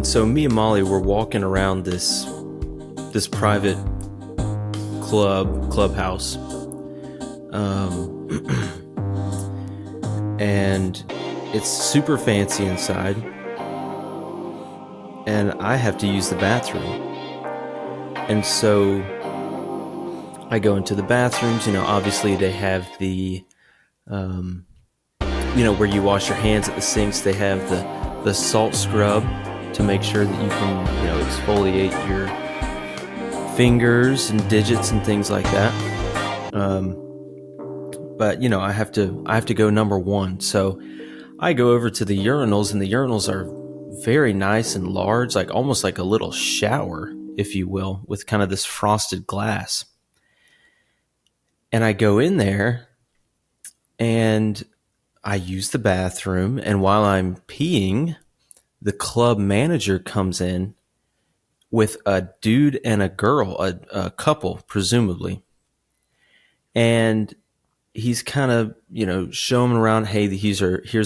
So me and Molly were walking around this private clubhouse, um, and it's super fancy inside, and I have to use the bathroom, and so I go into the bathrooms. Obviously they have the where you wash your hands at the sinks. They have the salt scrub to make sure that you can exfoliate your fingers and digits and things like that. But I have to go number one. So I go over to the urinals, and the urinals are very nice and large, like almost like a little shower, if you will, with kind of this frosted glass. And I go in there and I use the bathroom, and while I'm peeing, the club manager comes in with a dude and a girl, a couple, presumably. And he's kind of, showing around, hey, here's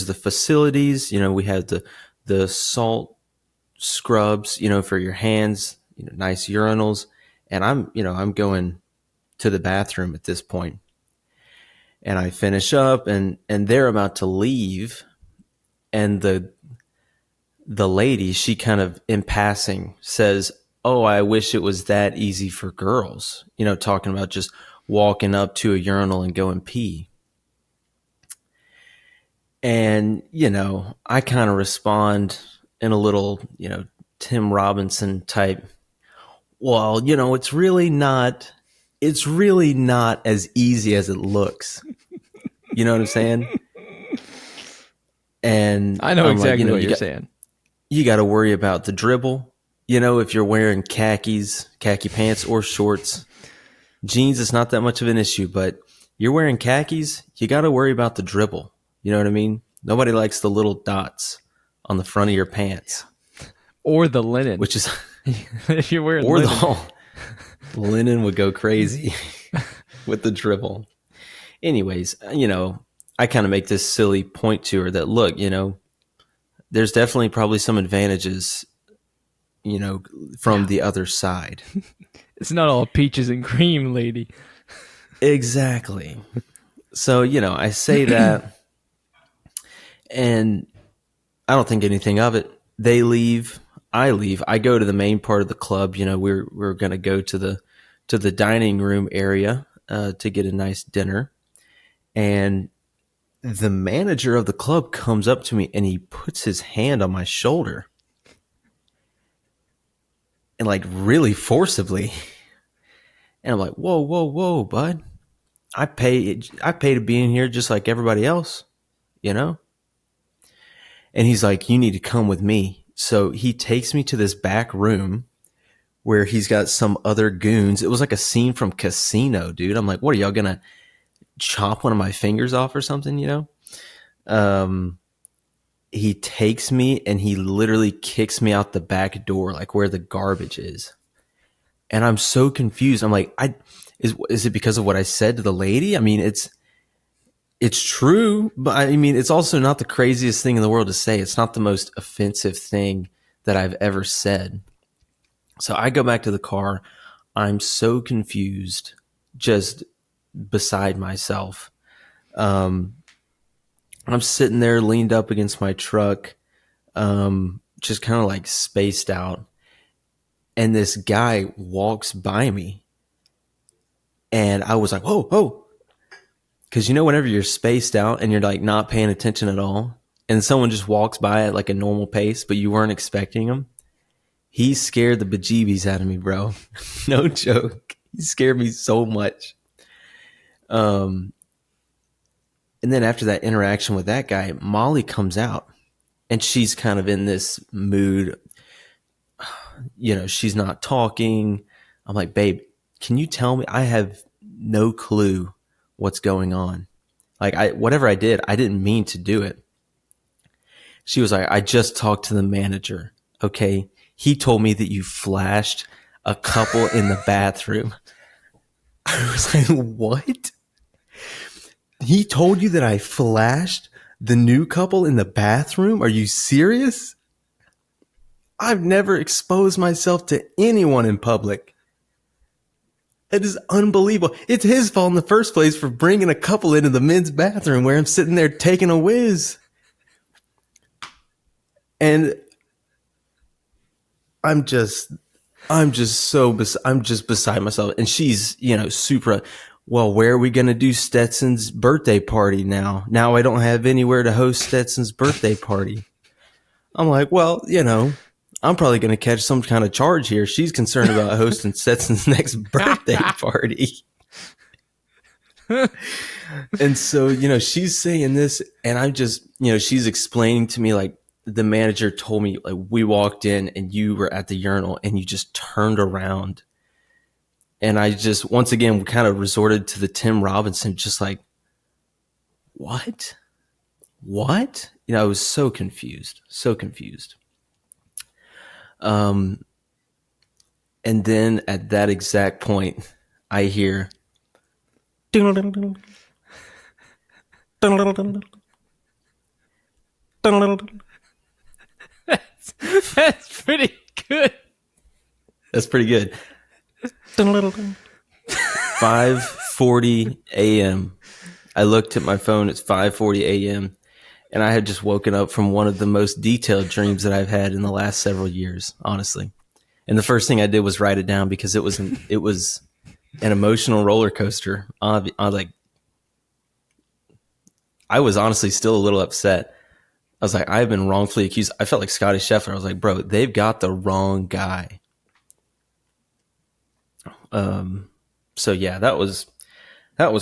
the facilities. We have the salt scrubs, for your hands, nice urinals. And I'm going to the bathroom at this point. And I finish up, and they're about to leave. And the lady, she kind of in passing says, "Oh, I wish it was that easy for girls," talking about just walking up to a urinal and going pee. And, I kind of respond in a little, Tim Robinson type, well, it's really not as easy as it looks. You know what I'm saying? And I know exactly what you're saying. You got to worry about the dribble. If you're wearing khaki pants or shorts, jeans, it's not that much of an issue, but you're wearing khakis, you got to worry about the dribble. You know what I mean? Nobody likes the little dots on the front of your pants. Or the linen. Which is, if you're wearing linen. The linen would go crazy with the dribble. Anyways, I kind of make this silly point to her that, look, there's definitely probably some advantages, from the other side. It's not all peaches and cream, lady. Exactly. So, I say that, and I don't think anything of it. They leave. I leave. I go to the main part of the club. We're going to go to the dining room area to get a nice dinner. And the manager of the club comes up to me and he puts his hand on my shoulder. And like really forcibly. And I'm like, whoa, bud. I pay to be in here just like everybody else, And he's like, you need to come with me. So he takes me to this back room where he's got some other goons. It was like a scene from Casino, dude. I'm like, what, are y'all going to chop one of my fingers off or something, He takes me and he literally kicks me out the back door, like where the garbage is. And I'm so confused. I'm like, is it because of what I said to the lady? I mean, it's true, but I mean, it's also not the craziest thing in the world to say. It's not the most offensive thing that I've ever said. So I go back to the car. I'm so confused, just beside myself. I'm sitting there leaned up against my truck, just kind of like spaced out. And this guy walks by me. And I was like, whoa. Because whenever you're spaced out and you're like not paying attention at all, and someone just walks by at like a normal pace, but you weren't expecting him, he scared the bejeebies out of me, bro. No joke. He scared me so much. And then after that interaction with that guy, Molly comes out and she's kind of in this mood. She's not talking. I'm like, babe, can you tell me? I have no clue what's going on. Like whatever I did, I didn't mean to do it. She was like, I just talked to the manager. Okay. He told me that you flashed a couple in the bathroom. I was like, what? He told you that I flashed the new couple in the bathroom? Are you serious? I've never exposed myself to anyone in public. It is unbelievable. It's his fault in the first place for bringing a couple into the men's bathroom where I'm sitting there taking a whiz. And I'm just beside myself. And she's, super, well, where are we going to do Stetson's birthday party now? Now I don't have anywhere to host Stetson's birthday party. I'm like, well, I'm probably going to catch some kind of charge here. She's concerned about hosting Stetson's next birthday party. And so, she's saying this, and I'm just, she's explaining to me, like, the manager told me, like, we walked in and you were at the urinal and you just turned around. And I just, once again, kind of resorted to the Tim Robinson, just like, what? I was so confused. And then at that exact point, I hear, That's pretty good. That's pretty good. 5:40 a.m. I looked at my phone. It's 5:40 a.m. And I had just woken up from one of the most detailed dreams that I've had in the last several years, honestly. And the first thing I did was write it down because it was an emotional roller coaster. I was honestly still a little upset. I was like, I've been wrongfully accused. I felt like Scotty Scheffler. I was like, bro, they've got the wrong guy. So yeah, that was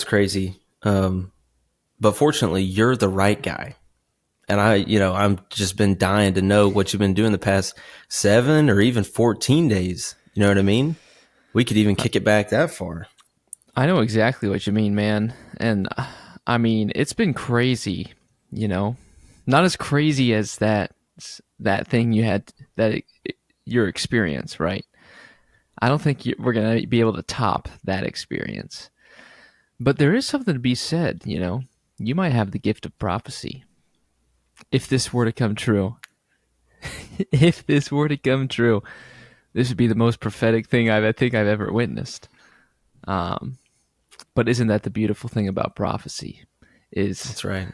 crazy. But fortunately, you're the right guy. And I'm just been dying to know what you've been doing the past 7 or even 14 days. You know what I mean? We could even kick it back that far. I know exactly what you mean, man. And I mean, it's been crazy, not as crazy as that thing you had, your experience, right? I don't think we're going to be able to top that experience. But there is something to be said, you might have the gift of prophecy. If this were to come true, this would be the most prophetic thing I think I've ever witnessed. But isn't that the beautiful thing about prophecy? That's right.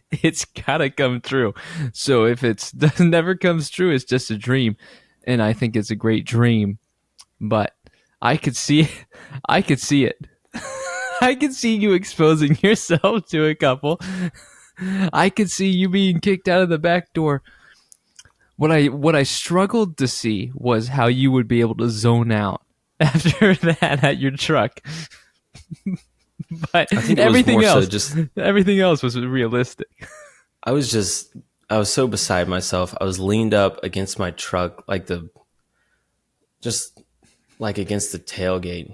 It's gotta come true. So if it never comes true, it's just a dream. And I think it's a great dream. But I could see it. I could see you exposing yourself to a couple. I could see you being kicked out of the back door. What I struggled to see was how you would be able to zone out after that at your truck. But I think everything else was realistic. I was so beside myself. I was leaned up against my truck, just against the tailgate.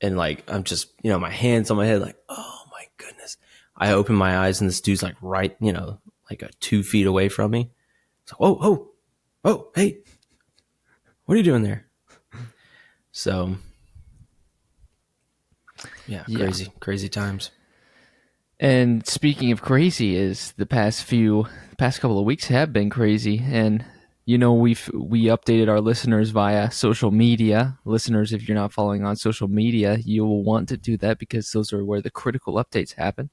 And I'm just, my hands on my head, oh my goodness. I open my eyes and this dude's right, 2 feet away from me. It's like, oh, hey, what are you doing there? So, yeah, crazy times. And speaking of crazy, the past couple of weeks have been crazy. And, we updated our listeners via social media. Listeners, if you're not following on social media, you will want to do that because those are where the critical updates happen.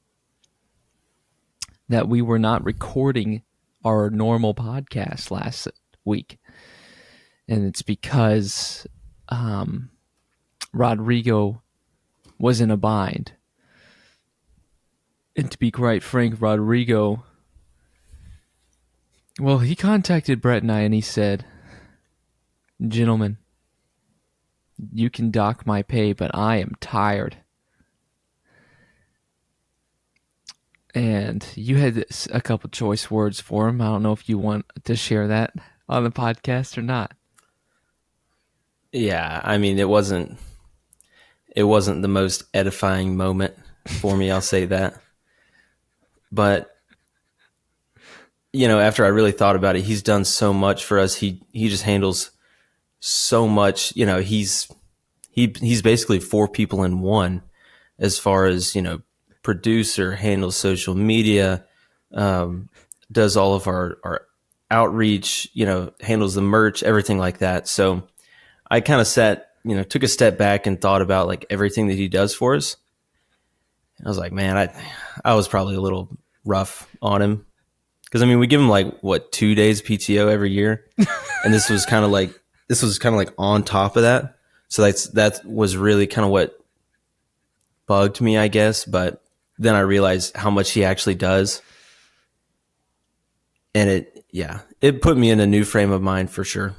That we were not recording our normal podcast last week. And it's because Rodrigo was in a bind. And to be quite frank, Rodrigo, well, he contacted Brett and I and he said, gentlemen, you can dock my pay, but I am tired. And you had a couple choice words for him. I don't know if you want to share that on the podcast or not. Yeah, I mean, it wasn't the most edifying moment for me, I'll say that. But after I really thought about it, he's done so much for us. He just handles so much. He's basically 4 people in one, as far as producer, handles social media, does all of our outreach, handles the merch, everything like that. So I kind of took a step back and thought about like everything that he does for us. I was like, man, I was probably a little rough on him. Because I mean, we give him like 2 days PTO every year, and this was kind of like on top of that. So that was really kind of what bugged me, I guess. But then I realized how much he actually does, and it put me in a new frame of mind for sure.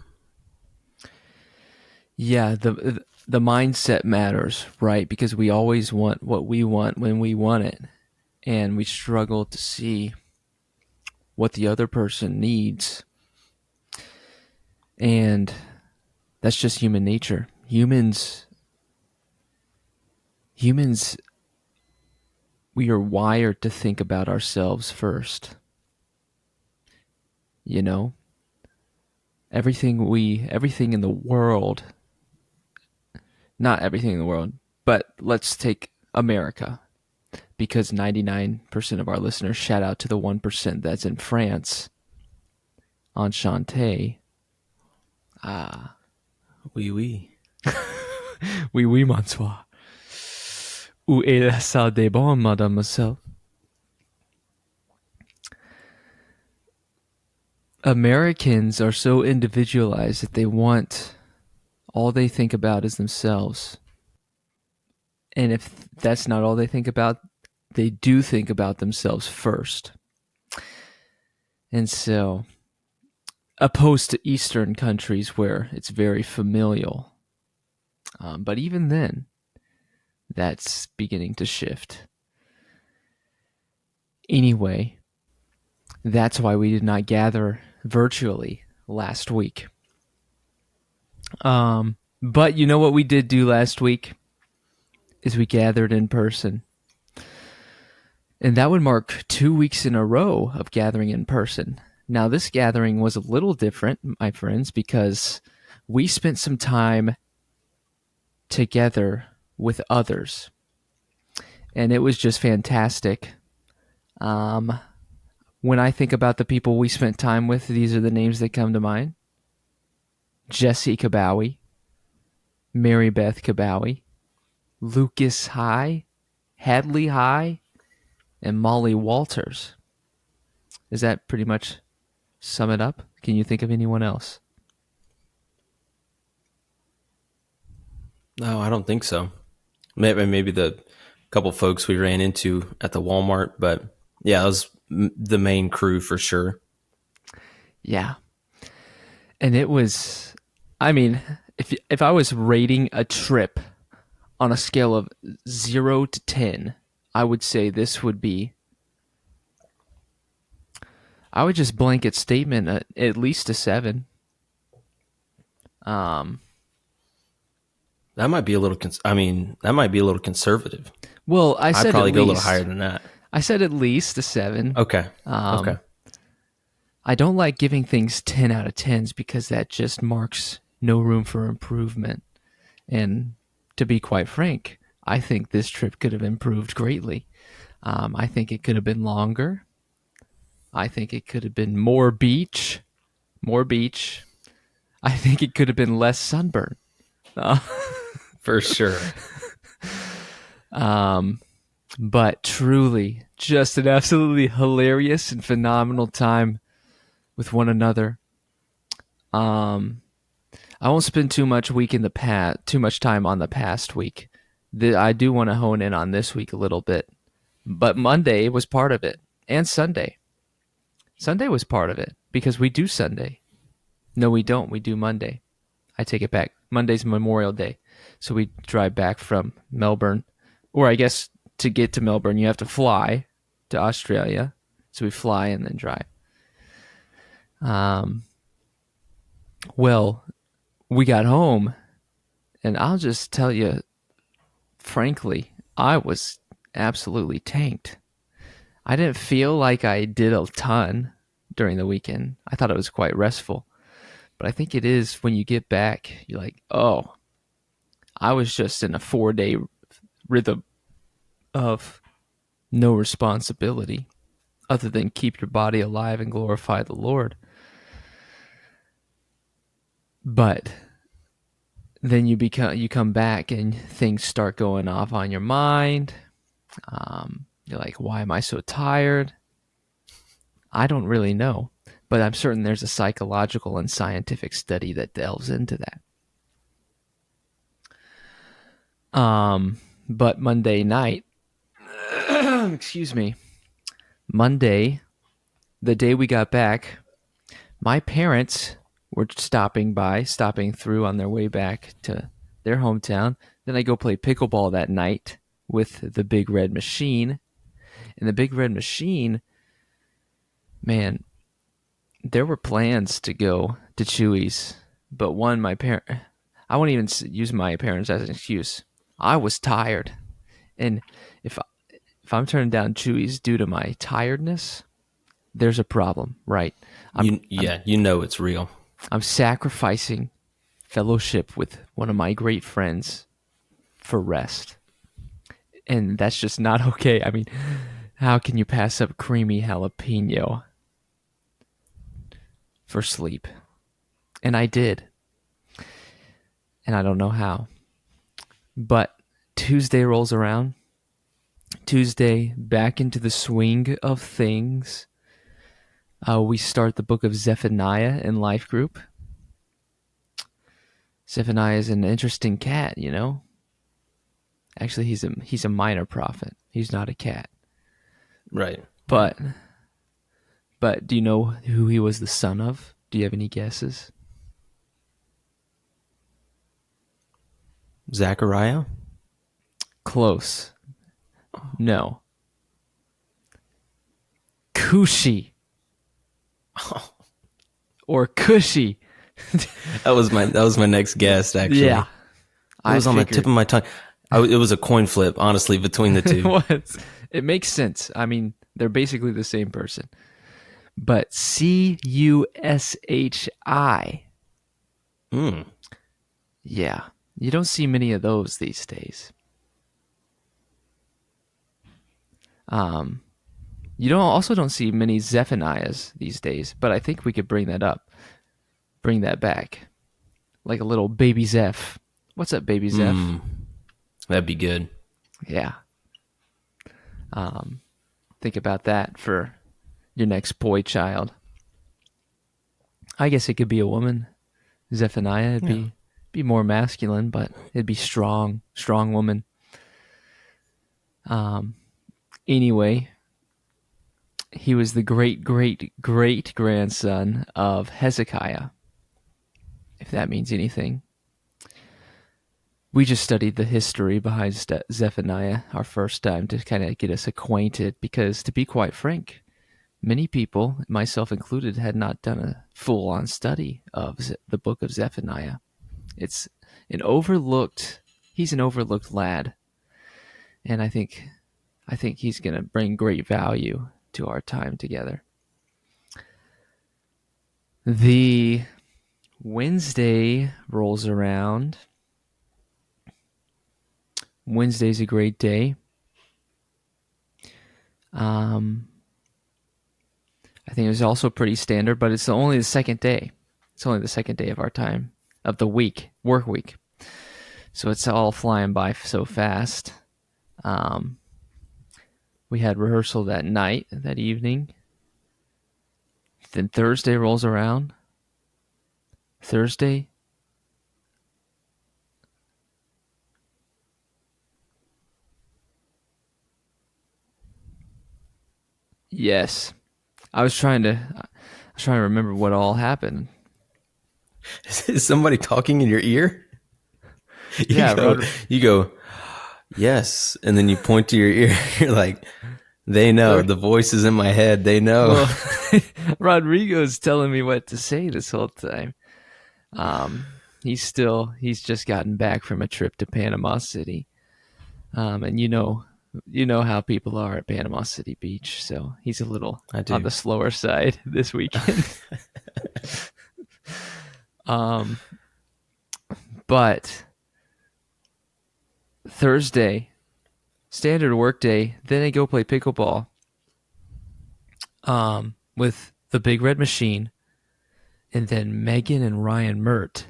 Yeah, the mindset matters, right? Because we always want what we want when we want it, and we struggle to see what the other person needs. And that's just human nature. Humans, we are wired to think about ourselves first. Everything in the world, not everything in the world, but let's take America, because 99% of our listeners, shout out to the 1% that's in France. Enchanté. Oui, oui. Oui, oui, bonsoir. Où est la salle des bons, mademoiselle? Americans are so individualized that all they think about is themselves. And if that's not all they think about, they do think about themselves first. And so, opposed to Eastern countries where it's very familial. But even then, that's beginning to shift. Anyway, that's why we did not gather virtually last week. But you know what we did do last week? Is we gathered in person. And that would mark 2 weeks in a row of gathering in person. Now, this gathering was a little different, my friends, because we spent some time together with others. And it was just fantastic. When I think about the people we spent time with, these are the names that come to mind. Jesse Kabawi, Mary Beth Kabawi, Lucas High, Hadley High, and Molly Walters. Does that pretty much sum it up? Can you think of anyone else? No, I don't think so. Maybe the couple folks we ran into at the Walmart, but yeah, that was the main crew for sure. Yeah. And it was, I mean, if I was rating a trip on a scale of 0 to 10, I would say this would be, I would just blanket statement at least a 7. That might be a little. That might be a little conservative. Well, I'd probably go a little higher than that. I said at least a 7. Okay. Okay. I don't like giving things 10 out of 10s because that just marks no room for improvement. And to be quite frank, I think this trip could have improved greatly. I think it could have been longer. I think it could have been more beach. I think it could have been less sunburn. For sure. But truly, just an absolutely hilarious and phenomenal time with one another. I won't spend too much time on the past week. I do want to hone in on this week a little bit. But Monday was part of it, and Sunday. Sunday was part of it because we do Sunday. No, we don't. We do Monday. I take it back. Monday's Memorial Day. So we drive back from Melbourne. Or I guess to get to Melbourne, you have to fly to Australia. So we fly and then drive. Well, we got home, and I'll just tell you, frankly, I was absolutely tanked. I didn't feel like I did a ton during the weekend. I thought it was quite restful. But I think it is when you get back, you're like, oh, I was just in a 4-day rhythm of no responsibility other than keep your body alive and glorify the Lord. But then you come back and things start going off on your mind. You're like, why am I so tired? I don't really know, but I'm certain there's a psychological and scientific study that delves into that. But Monday night, excuse me, Monday, the day we got back, my parents were stopping through on their way back to their hometown. Then I go play pickleball that night with the Big Red Machine. And the Big Red Machine, man, there were plans to go to Chewy's, but I won't even use my parents as an excuse. I was tired. And if I'm turning down Chewy's due to my tiredness, there's a problem, right? You know it's real. I'm sacrificing fellowship with one of my great friends for rest. And that's just not okay. I mean, how can you pass up creamy jalapeno for sleep? And I did. And I don't know how. But Tuesday rolls around. Tuesday, back into the swing of things. We start the book of Zephaniah in Life Group. Zephaniah is an interesting cat, you know. Actually, he's a minor prophet. He's not a cat. Right. But do you know who he was the son of? Do you have any guesses? Zechariah? Close. No. Cushi. Or Cushy. That was my next guess, actually. Yeah. It was on the tip of my tongue. It was a coin flip, honestly, between the two. It makes sense. I mean, they're basically the same person. But Cushi. Yeah. You don't see many of those these days. You don't see many Zephaniahs these days, but I think we could bring that back. Like a little baby Zeph. What's up, baby Zeph? That'd be good. Yeah. Think about that for your next boy child. I guess it could be a woman. Zephaniah, it'd be more masculine, but it'd be strong woman. Anyway, he was the great grandson of Hezekiah, if that means anything. We just studied the history behind Zephaniah our first time to kind of get us acquainted, because to be quite frank, many people, myself included, had not done a full-on study of the book of Zephaniah. He's an overlooked lad, and I think he's going to bring great value to our time together. The Wednesday rolls around. Wednesday's a great day. I think it was also pretty standard, but it's only the second day. It's only the second day of our time, of the work week. So it's all flying by so fast. We had rehearsal that evening. Then Thursday rolls around. Thursday. Yes. I was trying to remember what all happened. Is somebody talking in your ear? Yeah, you go, yes, and then you point to your ear. You're like, they know. The voice is in my head. They know. Well, Rodrigo's telling me what to say this whole time. He's just gotten back from a trip to Panama City. And you know how people are at Panama City Beach, so he's a little on the slower side this weekend. But Thursday, standard work day, then I go play pickleball with the Big Red Machine, and then Megan and Ryan Mert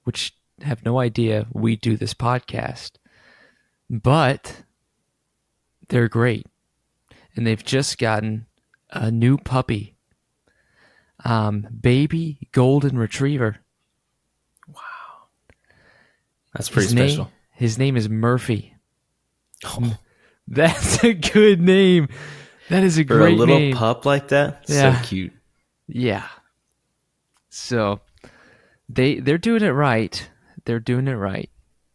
which have no idea we do this podcast, but they're great. And they've just gotten a new puppy, baby golden retriever. That's pretty special. His name is Murphy. Oh. That's a good name. That is a For great a little name. pup like that, Yeah. so cute. Yeah. So they're doing it right. They're doing it right.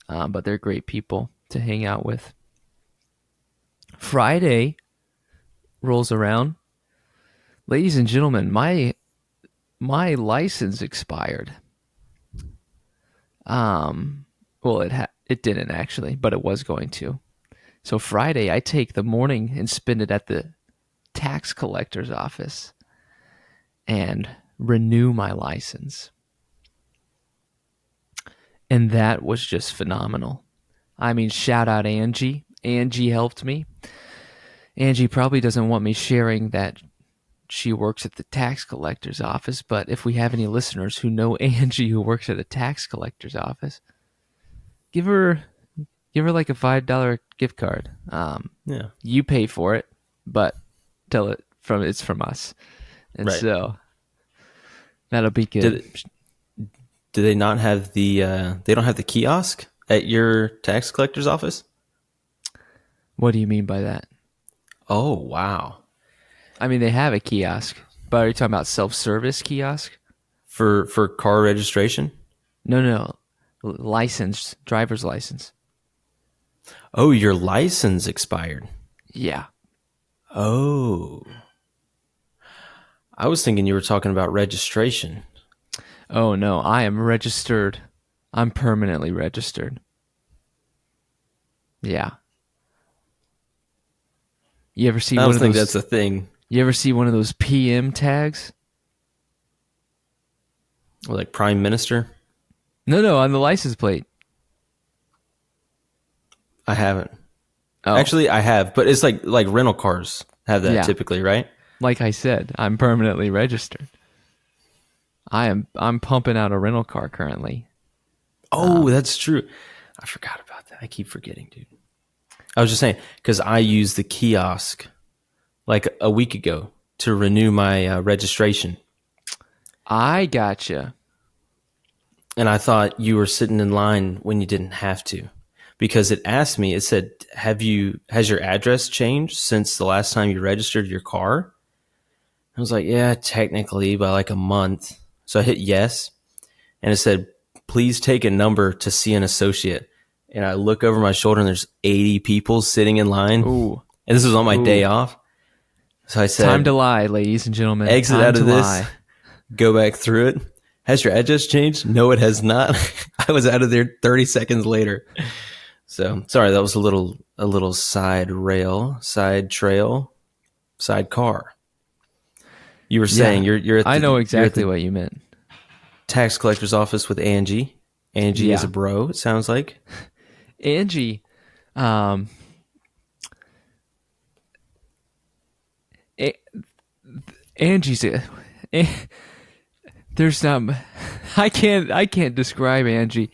But they're great people to hang out with. Friday rolls around. Ladies and gentlemen, my license expired. Well, it didn't actually, but it was going to. So Friday, I take the morning and spend it at the tax collector's office and renew my license. And that was just phenomenal. I mean, shout out Angie. Angie helped me. Angie probably doesn't want me sharing that she works at the tax collector's office, but if we have any listeners who know Angie who works at a tax collector's office, give her like a $5 gift card. Yeah. You pay for it, but tell it it's from us. And Right. so that'll be good. Do they not have they don't have the kiosk at your tax collector's office? What do you mean by that? Oh, wow. I mean, they have a kiosk, but are you talking about self-service kiosk? For car registration? No. License, driver's license. Oh, your license expired. Yeah. Oh. I was thinking you were talking about registration. Oh, no, I am registered. I'm permanently registered. Yeah. You ever see I one don't of think those? that's a thing. You ever see one of those PM tags? Like Prime Minister? No, on the license plate. I haven't. Oh, Actually, I have, but it's like rental cars have that Yeah. typically, right? like I said, I'm permanently registered. I'm pumping out a rental car currently. Oh, that's true. I forgot about that. I keep forgetting, dude. I was just saying, because I used the kiosk like a week ago to renew my registration. I gotcha. And I thought you were sitting in line when you didn't have to. Because it asked me, it said, has your address changed since the last time you registered your car? I was like, yeah, technically by like a month. So I hit yes. And it said, please take a number to see an associate. And I look over my shoulder and there's 80 people sitting in line. Ooh. And this was on my Ooh. day off. So I said, Time to lie, ladies and gentlemen. exit Time out to of this, lie. go back through it. Has your address changed? No, it has not. I was out of there 30 seconds later. So sorry, that was a little side trail, side car. You were saying you're at the, I know exactly you're at what you meant. the tax collector's office with Angie. Angie is a bro, it sounds like. Angie, Angie's there's some I can't describe Angie.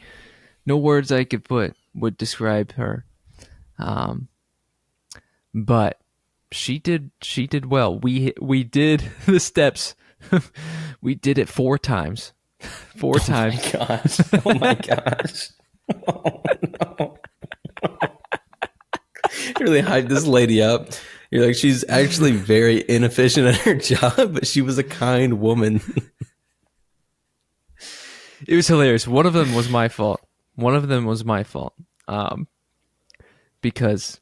No words I could put would describe her. But she did well. We did the steps. We did it 4 times. 4 times. Gosh. Oh my gosh. Oh no. You really hyped this lady up. You're like, she's actually very inefficient at her job, but she was a kind woman. It was hilarious. One of them was my fault. Because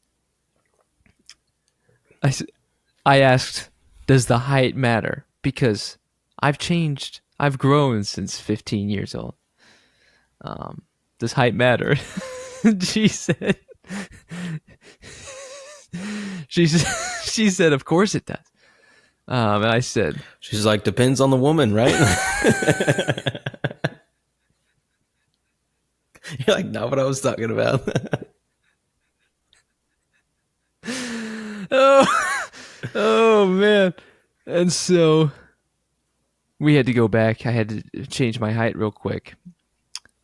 I asked, does the height matter? Because I've changed. I've grown since 15 years old. Does height matter? She said, she said, of course it does. And I said, She's like, depends on the woman, right? You're like, not what I was talking about. oh man. And so we had to go back. I had to change my height real quick.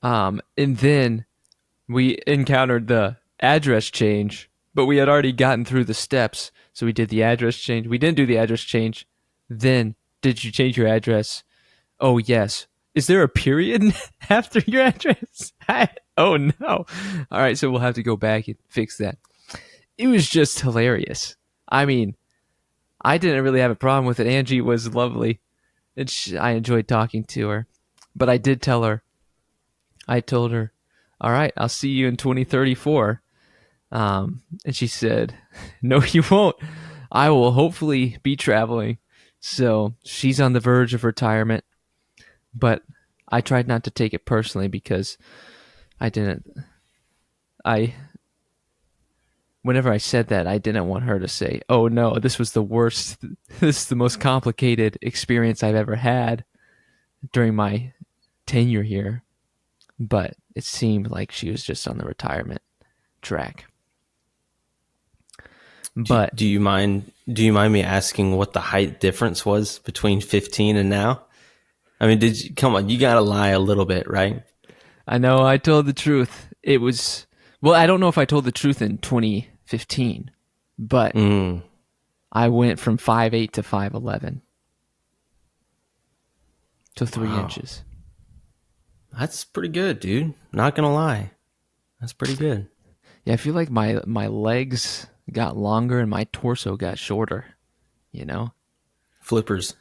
And then we encountered the address change, but we had already gotten through the steps. So we did the address change. We didn't do the address change. Then, did you change your address? Oh, yes. Is there a period after your address? Oh, no. All right, so we'll have to go back and fix that. It was just hilarious. I mean, I didn't really have a problem with it. Angie was lovely, and I enjoyed talking to her. But I told her, all right, I'll see you in 2034. And she said, no, you won't. I will hopefully be traveling. So she's on the verge of retirement. But I tried not to take it personally because whenever I said that, I didn't want her to say, oh no, this was the worst, this is the most complicated experience I've ever had during my tenure here. But it seemed like she was just on the retirement track. But do you mind me asking what the height difference was between 15 and now? I mean, come on, you got to lie a little bit, right? I know I told the truth. It was, well, I don't know if I told the truth in 2015, but I went from 5'8" to 5'11" to 3 inches. That's pretty good, dude. Not going to lie. That's pretty good. Yeah, I feel like my legs got longer and my torso got shorter, you know? Flippers.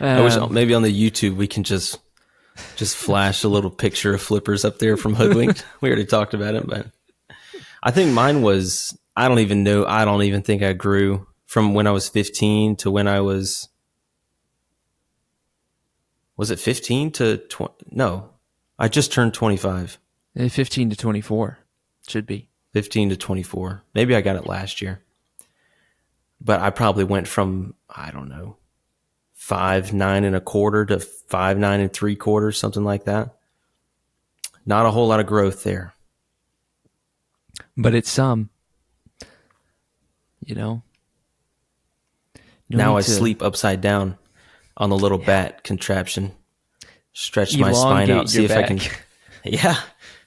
I wish maybe on the YouTube we can just flash a little picture of flippers up there from Hoodwinked. We already talked about it, but I think mine was, I don't even think I grew from when I was 15 to when I was it 15 to 20? No, I just turned 25. 15 to 24 should be. 15 to 24. Maybe I got it last year. But I probably went from, I don't know, 5'9.25" to 5'9.75", something like that. Not a whole lot of growth there. But it's some, you know. Now I sleep upside down on the little bat contraption. Stretch my spine out, see if I can. Yeah,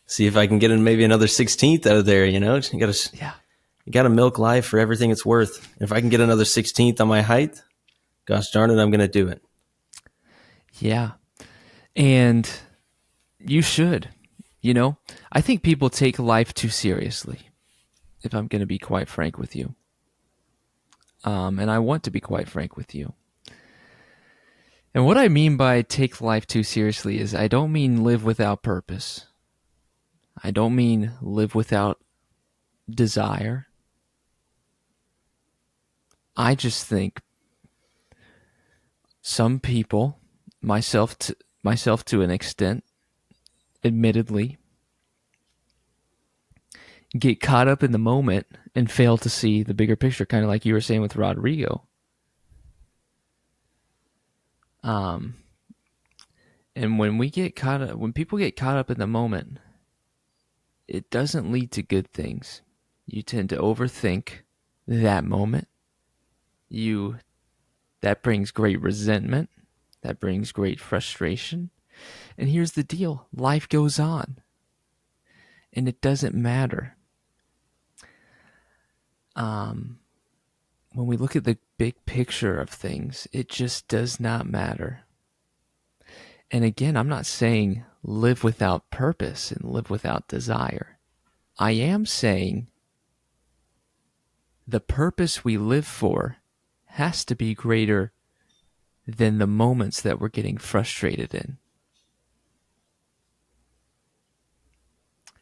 see if I can get in maybe another 16th out of there. You know, you gotta milk life for everything it's worth. If I can get another 16th on my height, gosh darn it, I'm gonna do it. Yeah, and you should. You know, I think people take life too seriously. If I'm gonna be quite frank with you, and I want to be quite frank with you. And what I mean by take life too seriously is I don't mean live without purpose. I don't mean live without desire. I just think some people, myself to an extent, admittedly, get caught up in the moment and fail to see the bigger picture, kind of like you were saying with Rodrigo. And when people get caught up in the moment, it doesn't lead to good things. You tend to overthink that moment. That brings great resentment. That brings great frustration. And here's the deal. Life goes on. And it doesn't matter. When we look at the big picture of things, it just does not matter. And again, I'm not saying live without purpose and live without desire. I am saying the purpose we live for has to be greater than the moments that we're getting frustrated in.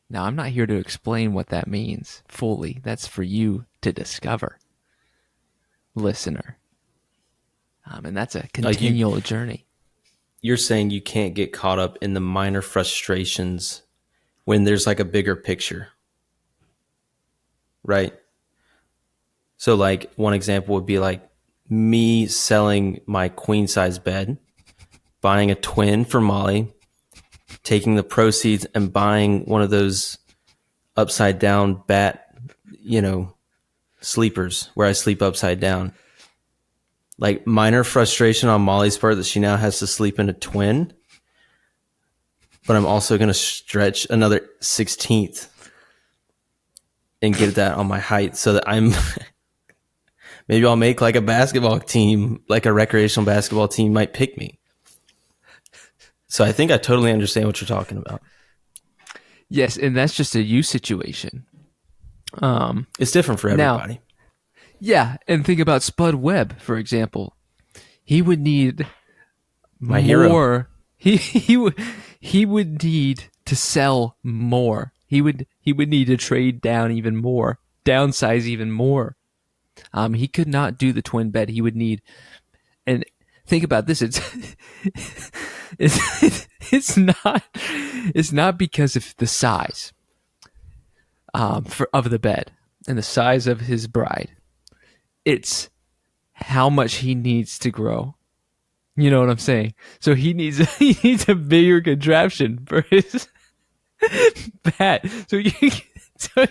Now, I'm not here to explain what that means fully. That's for you to discover, listener. And that's a continual journey. You're saying you can't get caught up in the minor frustrations when there's like a bigger picture, right? So like one example would be like me selling my queen size bed, buying a twin for Molly, taking the proceeds and buying one of those upside down bat, sleepers where I sleep upside down. like minor frustration on Molly's part that she now has to sleep in a twin. But I'm also going to stretch another 16th and get that on my height so that I'm maybe I'll make like a basketball team, like a recreational basketball team might pick me. So I think I totally understand what you're talking about. Yes, and that's just a you situation. It's different for everybody. Now, yeah, and think about Spud Webb, for example. He would need My more. hero. He would need to sell more. He would need to trade down even more, downsize even more. He could not do the twin bed. He would need, and think about this. It's not because of the size of the bed and the size of his bride. It's how much he needs to grow. You know what I'm saying? So he needs a bigger contraption for his bed, so he can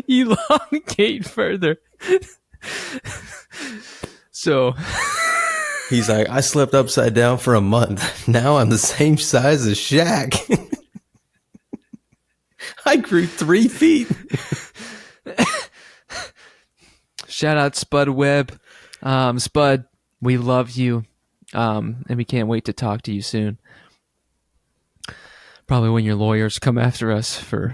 elongate further. So He's like, I slept upside down for a month. Now I'm the same size as Shaq. I grew 3 feet. shout out Spud Webb. Spud, we love you. And we can't wait to talk to you soon. Probably when your lawyers come after us for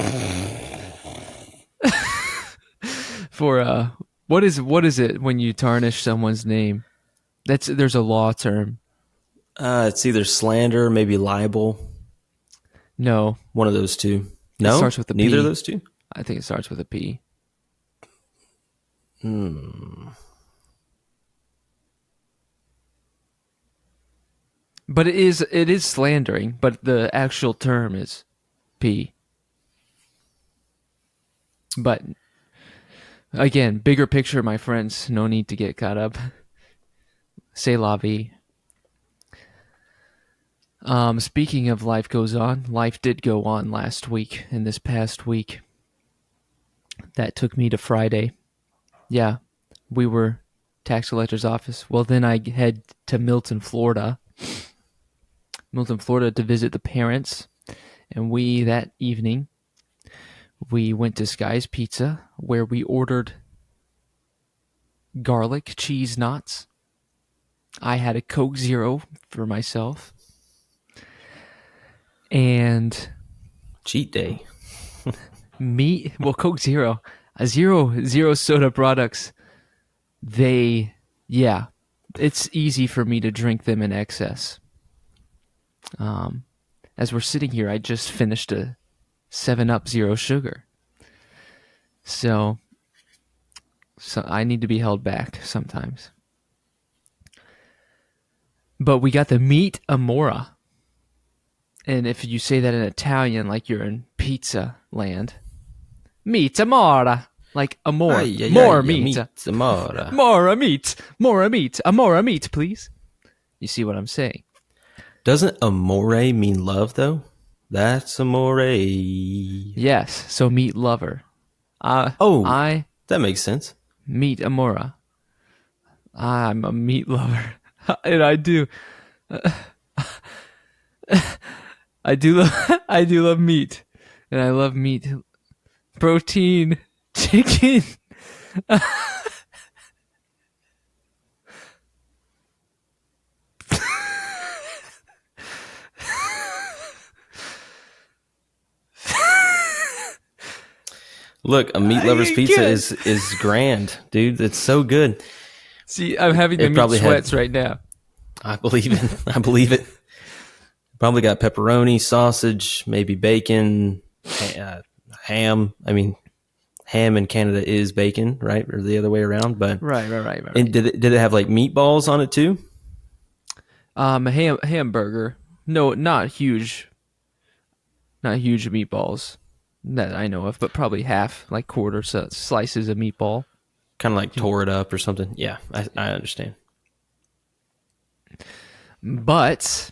what is it when you tarnish someone's name? There's a law term. It's either slander, maybe libel. No, One of those two. No, it starts with a P. Neither of those two. I think it starts with a P. But it is slandering, but the actual term is P. But again, bigger picture, my friends, no need to get caught up. C'est la vie. Speaking of life goes on, life did go on last week and this past week. That took me to Friday. Yeah, we were tax collector's office. Well, then I head to Milton, Florida, to visit the parents. And that evening, we went to Sky's Pizza, where we ordered garlic cheese knots. I had a Coke Zero for myself. And Cheat day. Coke Zero, zero soda products. It's easy for me to drink them in excess. As we're sitting here, I just finished a 7-Up Zero Sugar. So I need to be held back sometimes. But we got the meat amora. And if you say that in Italian, like you're in pizza land, meat amora, like amore, more meat, amora, more meat, amora meat, please. You see what I'm saying? Doesn't amore mean love though? That's amore. Yes. So meat lover. That makes sense. Meat amora. I'm a meat lover, and I do. I do love meat, and I love meat, protein, chicken. Look, a meat lover's pizza is grand, dude. It's so good. See, I'm having the meat sweats right now. I believe it. I believe it. Probably got pepperoni, sausage, maybe bacon, ham. I mean, ham in Canada is bacon, right? Or the other way around. But right. And did it have like meatballs on it too? Hamburger. No, not huge meatballs that I know of, but probably half, like quarter slices of meatball. Kind of like tore it up or something. Yeah, I understand. But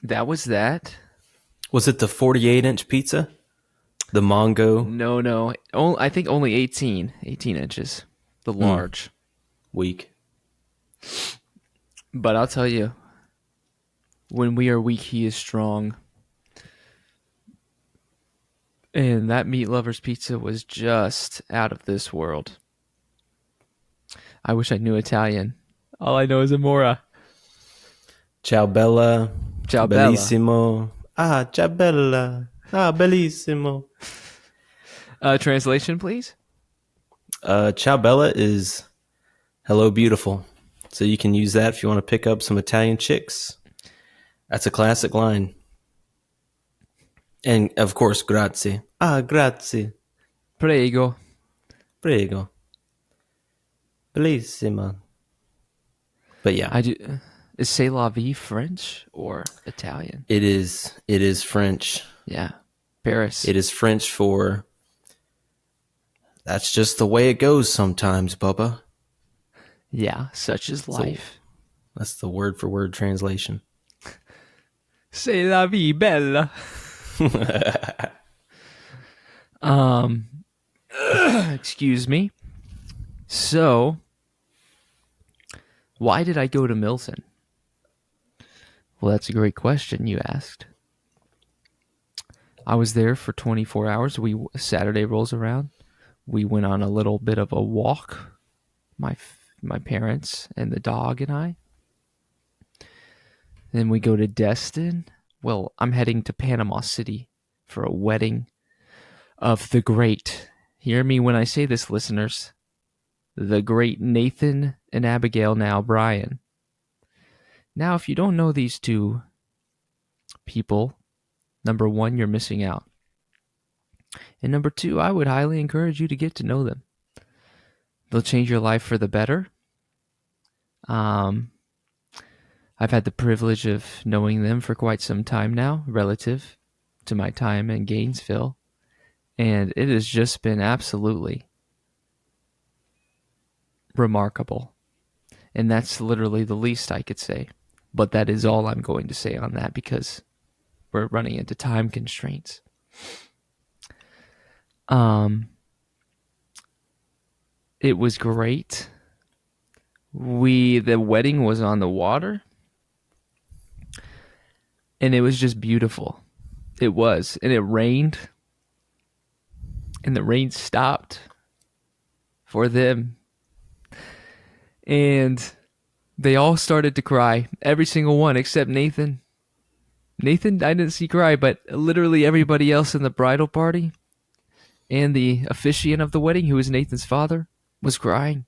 that was that. Was it the 48-inch pizza? The Mongo? No. I think only 18 inches. The large. Weak. But I'll tell you, when we are weak, he is strong. And that Meat Lover's Pizza was just out of this world. I wish I knew Italian. All I know is Amora. Ciao bella, Ciao bella. bellissimo. Ah, ciao bella. Ah, bellissimo. Translation, please. Ciao bella is hello beautiful. So you can use that if you want to pick up some Italian chicks. That's a classic line. And of course, grazie. Ah, grazie. Prego. Prego. Bellissima. But yeah, I do. Is c'est la vie French or Italian? it is. It is French. Yeah. Paris. It is French for that's just the way it goes sometimes, Bubba. Yeah, such is life. That's the word for word translation. C'est la vie bella. Excuse me. So, why did I go to Milton? Well, that's a great question you asked. I was there for 24 hours. Saturday rolls around. We went on a little bit of a walk. My parents and the dog and I. Then we go to Destin. Well, I'm heading to Panama City for a wedding of the great. Hear me when I say this, listeners. The great Nathan and Abigail, now Brian. Now, if you don't know these two people, number one, you're missing out. And number two, I would highly encourage you to get to know them. They'll change your life for the better. I've had the privilege of knowing them for quite some time now, relative to my time in Gainesville. And it has just been absolutely remarkable. And that's literally the least I could say. But that is all I'm going to say on that because we're running into time constraints. It was great. The wedding was on the water. And it was just beautiful. It was. And it rained. And the rain stopped for them. And they all started to cry. Every single one except Nathan. Nathan, I didn't see cry, but literally everybody else in the bridal party and the officiant of the wedding, who was Nathan's father, was crying.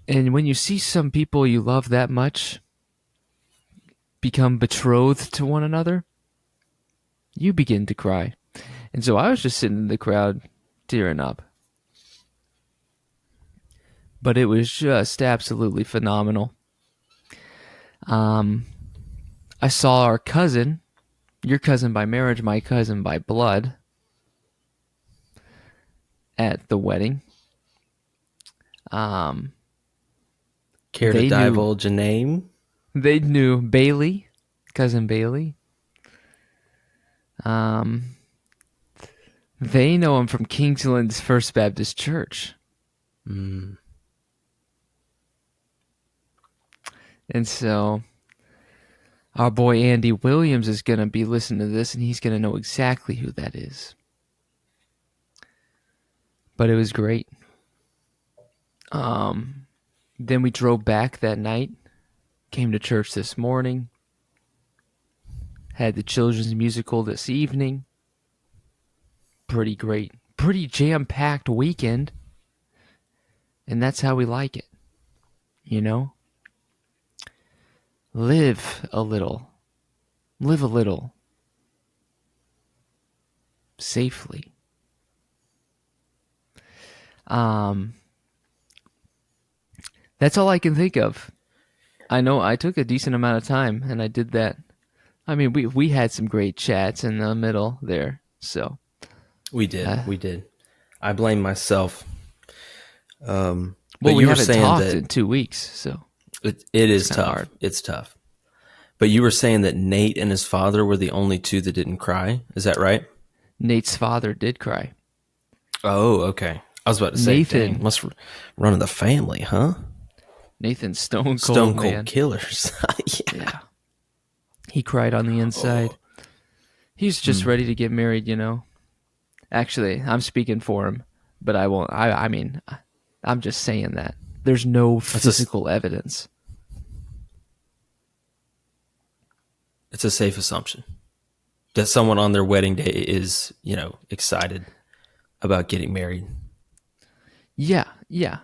And when you see some people you love that much become betrothed to one another, you begin to cry. And so I was just sitting in the crowd tearing up. But it was just absolutely phenomenal. I saw our cousin, your cousin by marriage, my cousin by blood, at the wedding. Care to divulge a name? They knew Bailey, cousin Bailey. They know him from Kingsland's First Baptist Church. Mm. And so our boy Andy Williams is going to be listening to this, and he's going to know exactly who that is. But it was great. Then we drove back that night, came to church this morning, had the children's musical this evening. Pretty great. Pretty jam-packed weekend. And that's how we like it. You know? Live a little. Live a little. Safely. That's all I can think of. I know I took a decent amount of time and I did that. I mean, we had some great chats in the middle there. So we did. I blame myself. Well, we haven't talked in 2 weeks, so it is tough. Hard. It's tough. But you were saying that Nate and his father were the only two that didn't cry. Is that right? Nate's father did cry. Oh, okay. I was about to say, Nathan dang, must run in the family, huh? Nathan's stone Stone cold, Cold man. Killers. Yeah. Yeah. He cried on the inside. He's just ready to get married, you know. Actually, I'm speaking for him, but I won't. I mean, I'm just saying that. There's no physical evidence. It's a safe assumption that someone on their wedding day is, excited about getting married. Yeah, yeah.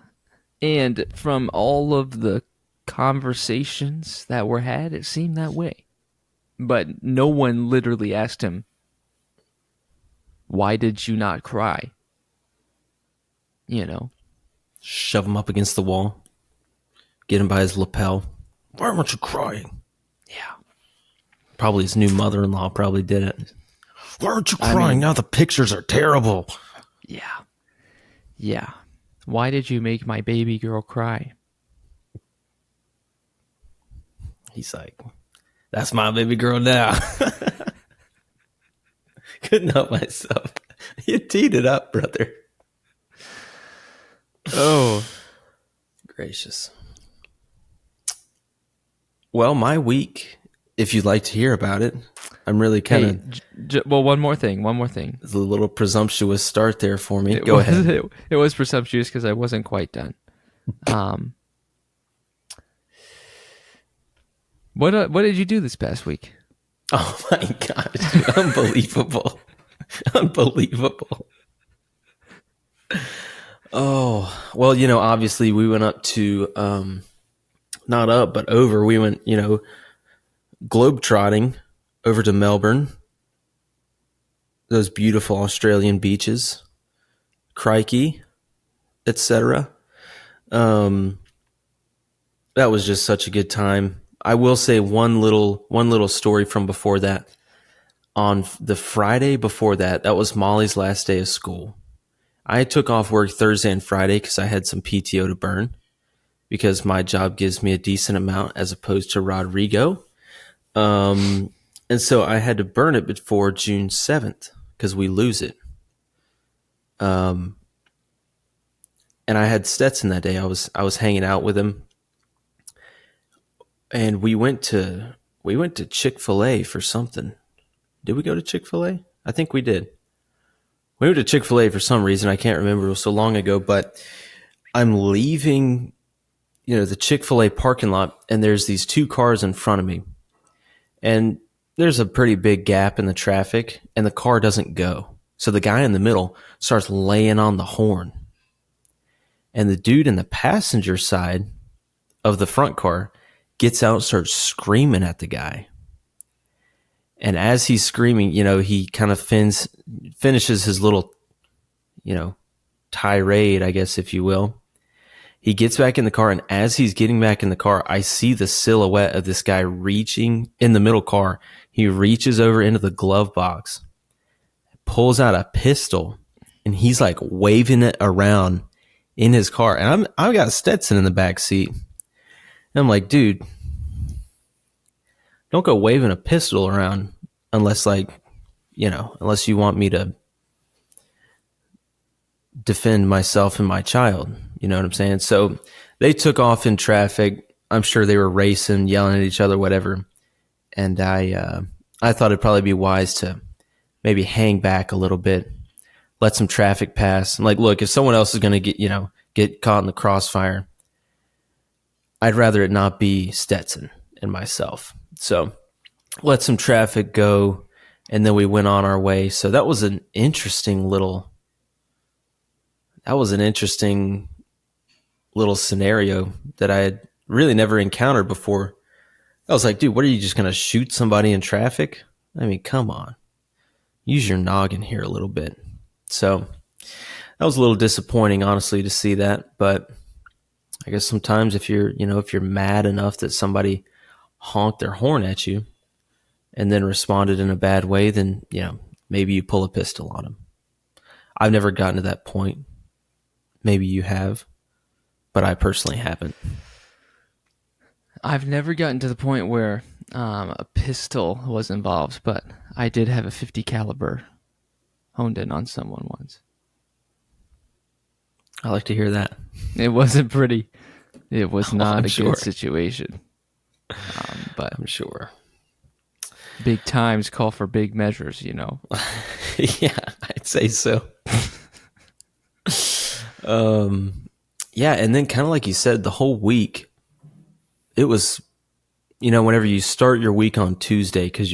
And from all of the conversations that were had, it seemed that way. But no one literally asked him, why did you not cry? You know? Shove him up against the wall. Get him by his lapel. Why weren't you crying? Yeah. Probably his new mother-in-law probably did it. Why aren't you crying? Now the pictures are terrible. Yeah. Yeah. Why did you make my baby girl cry? He's like, that's my baby girl now. Couldn't help myself. You teed it up, brother. Oh. Gracious. Well, my week, if you'd like to hear about it, I'm really kind of... well, one more thing. It's a little presumptuous start there for me. Go ahead. It was presumptuous because I wasn't quite done. What did you do this past week? Oh my gosh. Unbelievable. Unbelievable. Oh, well, obviously we went up to, not up, but over. We went, globetrotting over to Melbourne. Those beautiful Australian beaches, Crikey, etc. That was just such a good time. I will say one little story from before that. On the Friday before that, that was Molly's last day of school. I took off work Thursday and Friday because I had some PTO to burn, because my job gives me a decent amount as opposed to Rodrigo. And so I had to burn it before June 7th because we lose it. And I had Stetson that day. I was hanging out with him. And we went to Chick-fil-A for something. Did we go to Chick-fil-A? I think we did. We went to Chick-fil-A for some reason. I can't remember. It was so long ago. But I'm leaving, the Chick-fil-A parking lot, and there's these two cars in front of me. And there's a pretty big gap in the traffic, and the car doesn't go. So the guy in the middle starts laying on the horn. And the dude in the passenger side of the front car gets out and starts screaming at the guy. And as he's screaming, he kind of finishes his little, tirade, I guess, if you will. He gets back in the car, and as he's getting back in the car, I see the silhouette of this guy reaching in the middle car. He reaches over into the glove box, pulls out a pistol, and he's like waving it around in his car. And I've got Stetson in the back seat. And I'm like, dude, don't go waving a pistol around unless unless you want me to defend myself and my child. You know what I'm saying? So they took off in traffic. I'm sure they were racing, yelling at each other, whatever. And I thought it'd probably be wise to maybe hang back a little bit, let some traffic pass. And look, if someone else is going to get caught in the crossfire, I'd rather it not be Stetson and myself. So let some traffic go, and then we went on our way. So that was an interesting little scenario that I had really never encountered before. I was like, dude, what are you just going to shoot somebody in traffic? I mean, come on. Use your noggin here a little bit. So that was a little disappointing, honestly, to see that. But I guess sometimes if you're mad enough that somebody honked their horn at you and then responded in a bad way, then, maybe you pull a pistol on them. I've never gotten to that point. Maybe you have, but I personally haven't. I've never gotten to the point where a pistol was involved, but I did have a .50 caliber honed in on someone once. I like to hear that. It wasn't pretty. It was Well, not I'm a sure. good situation. But I'm sure. big times call for big measures, you know. Yeah, I'd say so. Yeah, and then kind of like you said, the whole week, it was, whenever you start your week on Tuesday, because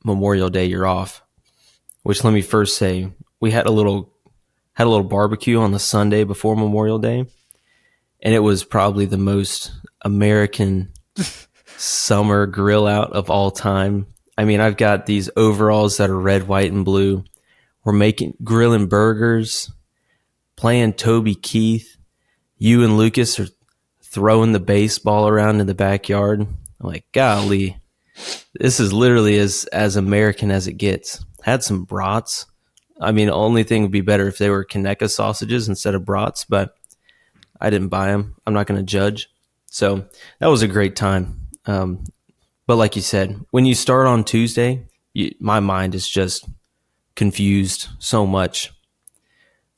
Memorial Day, you're off. Which, let me first say, we had a little barbecue on the Sunday before Memorial Day, and it was probably the most American summer grill out of all time. I mean, I've got these overalls that are red, white, and blue. We're grilling burgers, playing Toby Keith. You and Lucas are throwing the baseball around in the backyard. I'm like, golly, this is literally as American as it gets. Had some brats. I mean, the only thing would be better if they were Kaneka sausages instead of brats, but I didn't buy them. I'm not going to judge. So that was a great time. But like you said, when you start on Tuesday, my mind is just confused so much.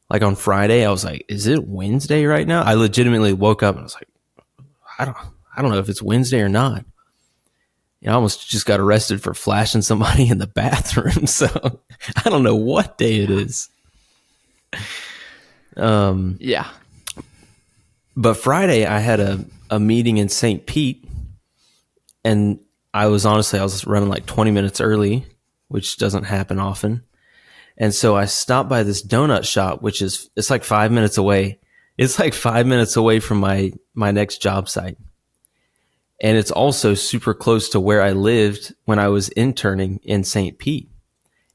Like on Friday, I was like, "Is it Wednesday right now?" I legitimately woke up and I was like, "I don't know if it's Wednesday or not." I almost just got arrested for flashing somebody in the bathroom. So I don't know what day it is. Yeah. But Friday, I had a meeting in St. Pete, and I was running like 20 minutes early, which doesn't happen often. And so I stopped by this donut shop, it's like 5 minutes away. It's like 5 minutes away from my next job site. And it's also super close to where I lived when I was interning in St. Pete.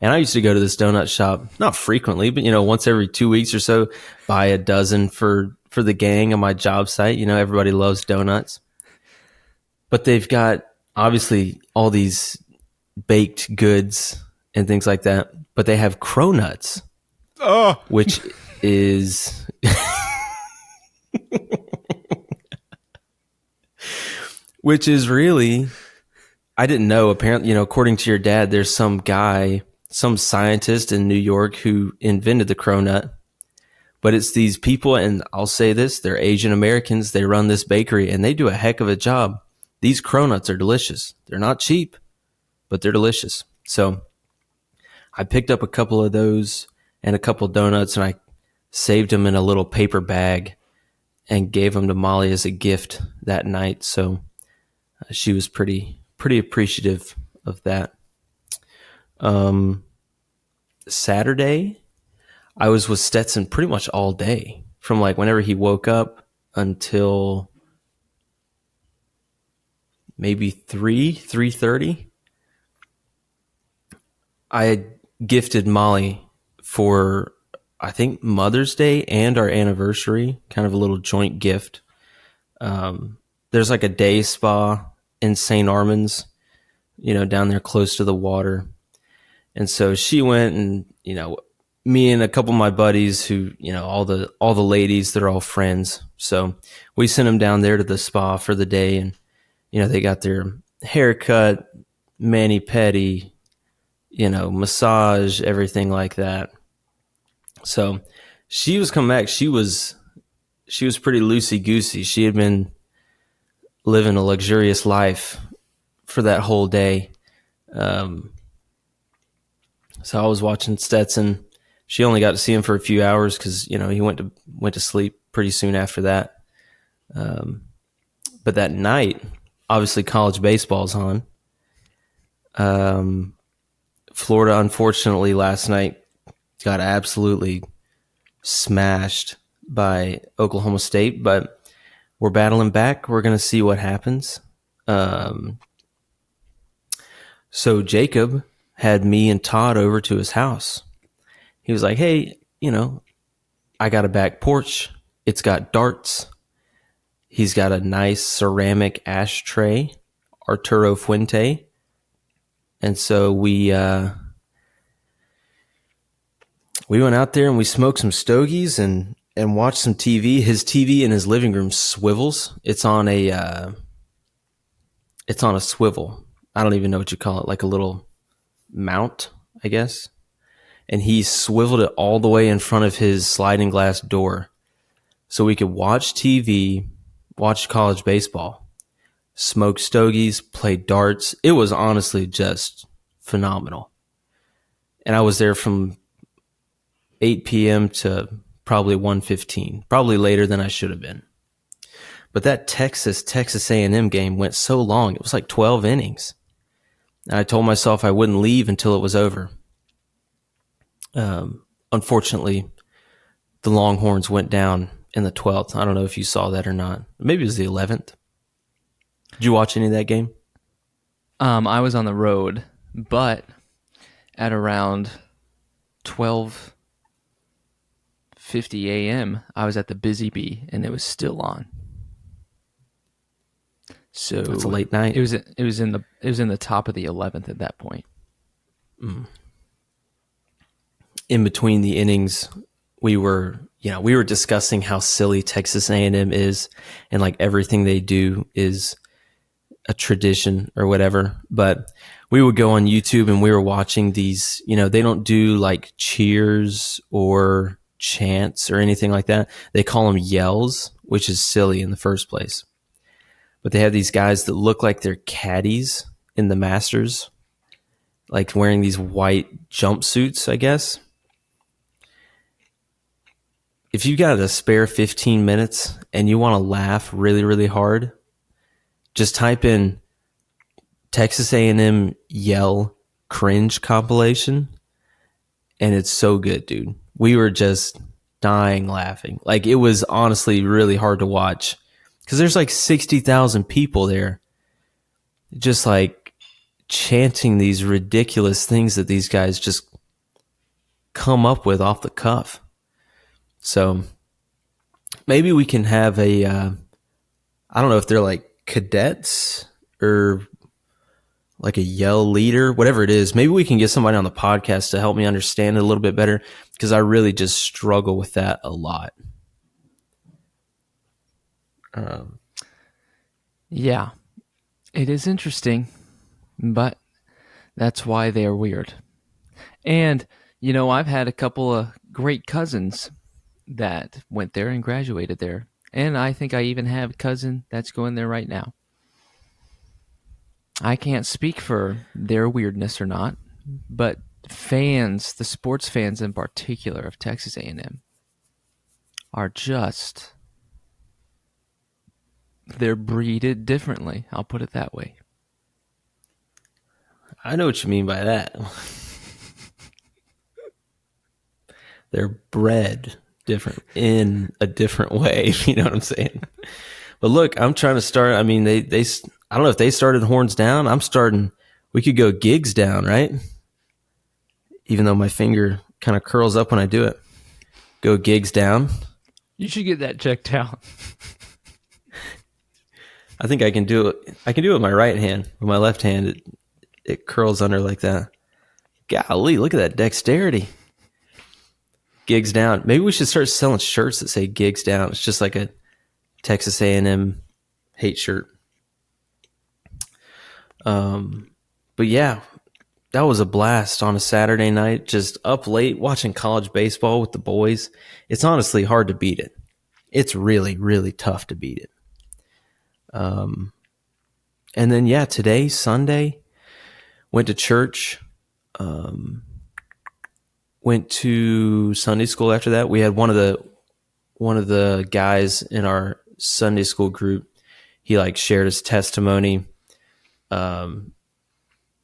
And I used to go to this donut shop, not frequently, but, once every 2 weeks or so, buy a dozen for the gang on my job site. Everybody loves donuts. But they've got, obviously, all these baked goods and things like that. But they have cronuts, which is... which is really, I didn't know, apparently, according to your dad, there's some scientist in New York who invented the cronut. But it's these people, and I'll say this, they're Asian Americans. They run this bakery, and they do a heck of a job. These cronuts are delicious. They're not cheap, but they're delicious. So I picked up a couple of those and a couple of donuts, and I saved them in a little paper bag and gave them to Molly as a gift that night. So she was pretty appreciative of that. Saturday, I was with Stetson pretty much all day, from like whenever he woke up until maybe 3:30. I had gifted Molly for, I think, Mother's Day and our anniversary, kind of a little joint gift. There's like a day spa in St. Armand's, down there close to the water. And so she went, and, me and a couple of my buddies who, all the ladies, they're all friends. So we sent them down there to the spa for the day, and, they got their haircut, mani-pedi, massage, everything like that. So she was coming back. She was pretty loosey-goosey. She had been living a luxurious life for that whole day. So I was watching Stetson. She only got to see him for a few hours because, he went to sleep pretty soon after that. But that night, obviously college baseball's on. Florida, unfortunately, last night got absolutely smashed by Oklahoma State, but we're battling back. We're going to see what happens. So Jacob had me and Todd over to his house. He was like, "Hey, I got a back porch. It's got darts. He's got a nice ceramic ashtray, Arturo Fuente." And so we went out there and we smoked some stogies and watched some TV. His TV in his living room swivels. It's on a swivel. I don't even know what you call it, like a little mount, I guess. And he swiveled it all the way in front of his sliding glass door so we could watch TV watched college baseball, smoked stogies, played darts. It was honestly just phenomenal. And I was there from 8 p.m. to probably 1:15, probably later than I should have been. But that Texas A&M game went so long. It was like 12 innings. And I told myself I wouldn't leave until it was over. Unfortunately, the Longhorns went down in the 12th. I don't know if you saw that or not. Maybe it was the 11th. Did you watch any of that game? I was on the road, but at around 12:50 a.m., I was at the Busy Bee, and it was still on. So it's a late night. It was in the top of the 11th at that point. In between the innings, we were discussing how silly Texas A&M is, and like everything they do is a tradition or whatever. But we would go on YouTube and we were watching these, they don't do like cheers or chants or anything like that. They call them yells, which is silly in the first place. But they have these guys that look like they're caddies in the Masters, like wearing these white jumpsuits, I guess. If you got a spare 15 minutes and you want to laugh really, really hard, just type in Texas A&M yell cringe compilation, and it's so good, dude. We were just dying laughing. Like, it was honestly really hard to watch because there's like 60,000 people there just like chanting these ridiculous things that these guys just come up with off the cuff. So maybe we can have I don't know if they're like cadets or like a yell leader, whatever it is. Maybe we can get somebody on the podcast to help me understand it a little bit better, because I really just struggle with that a lot. Yeah, it is interesting, but that's why they are weird. And, I've had a couple of great cousins that went there and graduated there. And I think I even have a cousin that's going there right now. I can't speak for their weirdness or not, but fans, the sports fans in particular of Texas A&M, are just, they're breeded differently. I'll put it that way. I know what you mean by that. They're bred different in a different way. You know what I'm saying? But look, I'm trying to start. I mean, they I don't know if they started horns down. I'm starting. We could go gigs down, right? Even though my finger kind of curls up when I do it. Go gigs down. You should get that checked out. I think I can do it. I can do it with my right hand. With my left hand, it curls under like that. Golly, look at that dexterity. Gigs down. Maybe we should start selling shirts that say gigs down. It's just like a Texas A&M hate shirt. But yeah, that was a blast on a Saturday night, just up late watching college baseball with the boys. It's honestly hard to beat it. It's really, really tough to beat it. And then, yeah, today, Sunday, went to church, went to Sunday school after that. We had one of the guys in our Sunday school group. He like shared his testimony.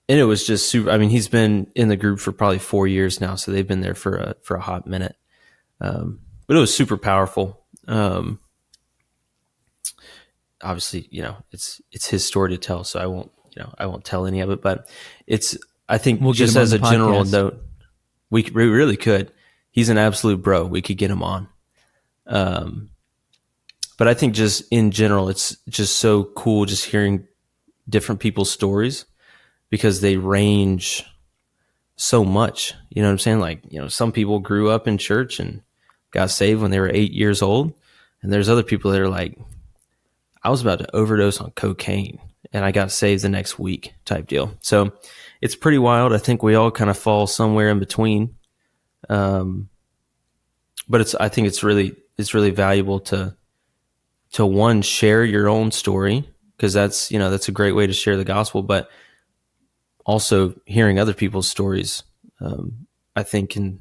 And it was just super. I mean, he's been in the group for probably 4 years now, so they've been there for a hot minute. But it was super powerful. Obviously, it's his story to tell, so I won't tell any of it. But I think just as a general note, we really could. He's an absolute bro. We could get him on. But I think just in general, it's just so cool just hearing different people's stories, because they range so much. You know what I'm saying? Like, some people grew up in church and got saved when they were 8 years old. And there's other people that are like, I was about to overdose on cocaine and I got saved the next week type deal. So it's pretty wild. I think we all kind of fall somewhere in between. But I think it's really valuable to to one, share your own story, because that's a great way to share the gospel, but also hearing other people's stories, I think can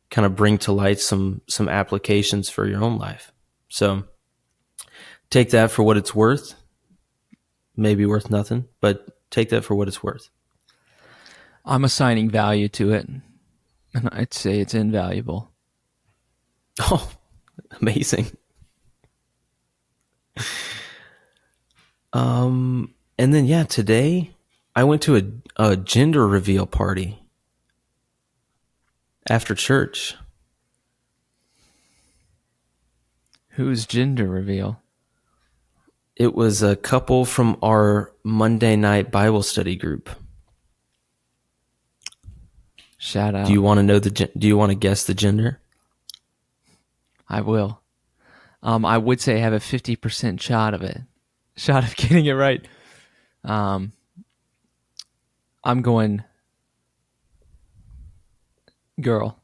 kind of bring to light some applications for your own life. So take that for what it's worth. Maybe worth nothing, but take that for what it's worth. I'm assigning value to it, and I'd say it's invaluable. Oh, amazing. And then today I went to a gender reveal party after church. Whose gender reveal? It was a couple from our Monday night Bible study group. Shout out. Do you want to know do you want to guess the gender? I will. I would say I have a 50% shot of getting it right. I'm going girl.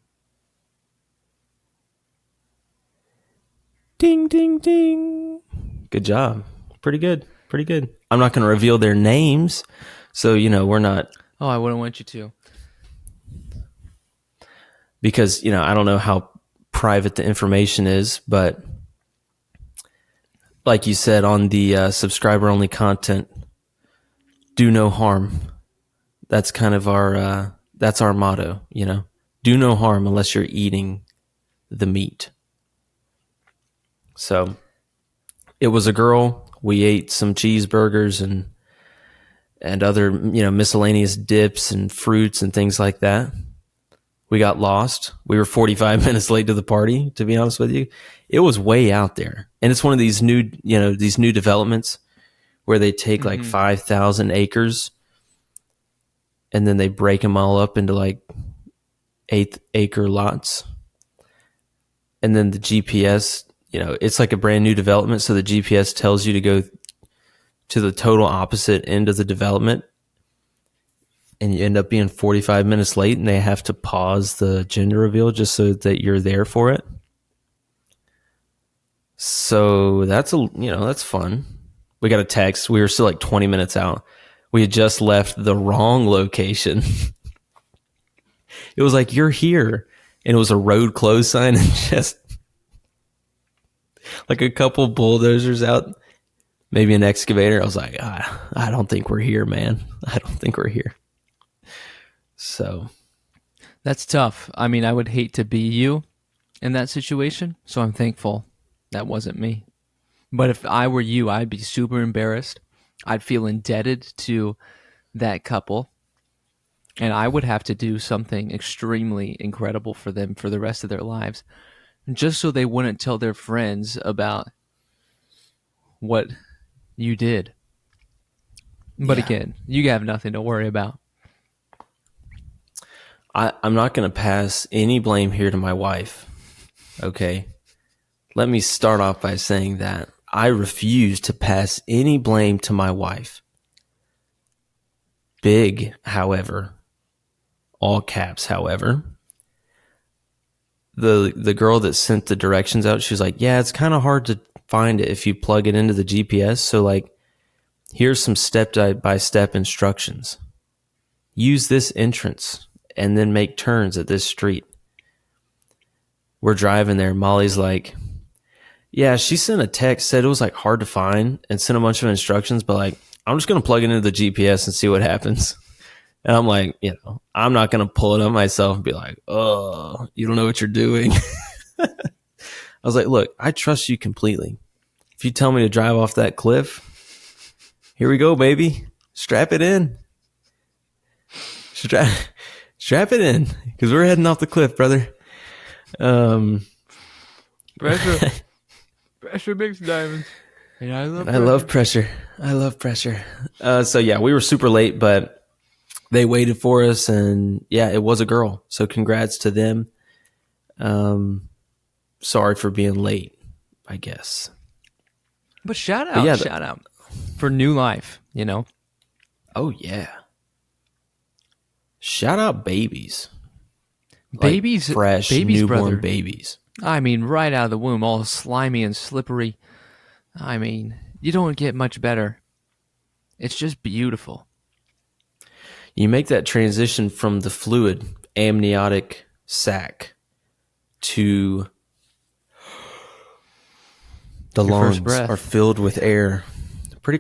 Ding, ding, ding. Good job. Pretty good. Pretty good. I'm not going to reveal their names, so we're not. Oh, I wouldn't want you to. Because I don't know how private the information is, but like you said on the subscriber only content, do no harm. That's kind of our motto. Do no harm unless you're eating the meat. So it was a girl. We ate some cheeseburgers and other miscellaneous dips and fruits and things like that. We got lost. We were 45 minutes late to the party, to be honest with you. It was way out there. And it's one of these new developments where they take like 5,000 acres and then they break them all up into like 8-acre lots. And then the GPS, it's like a brand new development. So the GPS tells you to go to the total opposite end of the development. And you end up being 45 minutes late, and they have to pause the gender reveal just so that you're there for it. So that's fun. We got a text. We were still like 20 minutes out. We had just left the wrong location. It was like, you're here. And it was a road closed sign and just like a couple bulldozers out, maybe an excavator. I was like, I don't think we're here, man. I don't think we're here. So that's tough. I mean, I would hate to be you in that situation, so I'm thankful that wasn't me. But if I were you, I'd be super embarrassed. I'd feel indebted to that couple, and I would have to do something extremely incredible for them for the rest of their lives, just so they wouldn't tell their friends about what you did. But again, you have nothing to worry about. I'm not going to pass any blame here to my wife. Okay. Let me start off by saying that I refuse to pass any blame to my wife. Big, however, all caps, however, the girl that sent the directions out, she was like, yeah, it's kind of hard to find it if you plug it into the GPS. So like, here's some step-by-step instructions. Use this entrance and then make turns at this street. We're driving there. Molly's like, yeah, she sent a text, said it was like hard to find and sent a bunch of instructions, but like, I'm just going to plug it into the GPS and see what happens. And I'm like, I'm not going to pull it up myself and be like, oh, you don't know what you're doing. I was like, look, I trust you completely. If you tell me to drive off that cliff, here we go, baby. Strap it in. Strap it in, because we're heading off the cliff, brother. Pressure makes diamonds. And I love pressure. I love pressure. So yeah, we were super late, but they waited for us, and yeah, it was a girl. So congrats to them. Sorry for being late, I guess. But shout out for new life, Oh yeah. Shout out babies. Babies, like fresh babies, newborn brother. babies. I mean, right out of the womb, all slimy and slippery. I mean, you don't get much better. It's just beautiful. You make that transition from the fluid amniotic sac to the Your first lungs breath. are filled with air. Pretty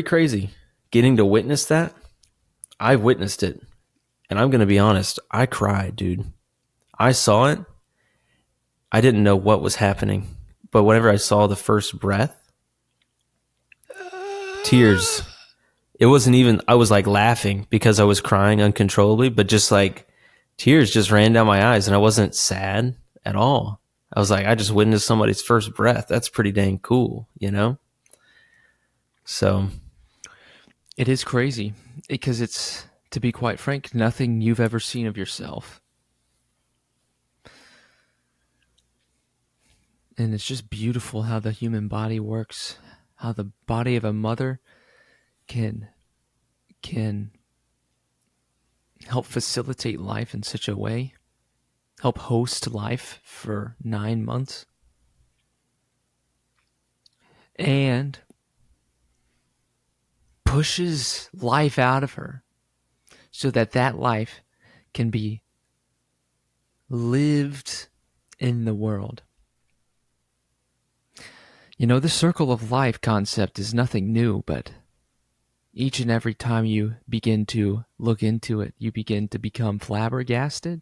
crazy. Getting to witness that, I've witnessed it. And I'm going to be honest, I cried, dude. I saw it. I didn't know what was happening. But whenever I saw the first breath, tears. It wasn't even, I was like laughing because I was crying uncontrollably, but just like tears just ran down my eyes and I wasn't sad at all. I was like, I just witnessed somebody's first breath. That's pretty dang cool, you know? So It is crazy because it's, to be quite frank, nothing you've ever seen of yourself. And it's just beautiful how the human body works, how the body of a mother can help facilitate life in such a way, help host life for 9 months, and pushes life out of her so that that life can be lived in the world. You know, the circle of life concept is nothing new, but each and every time you begin to look into it, you begin to become flabbergasted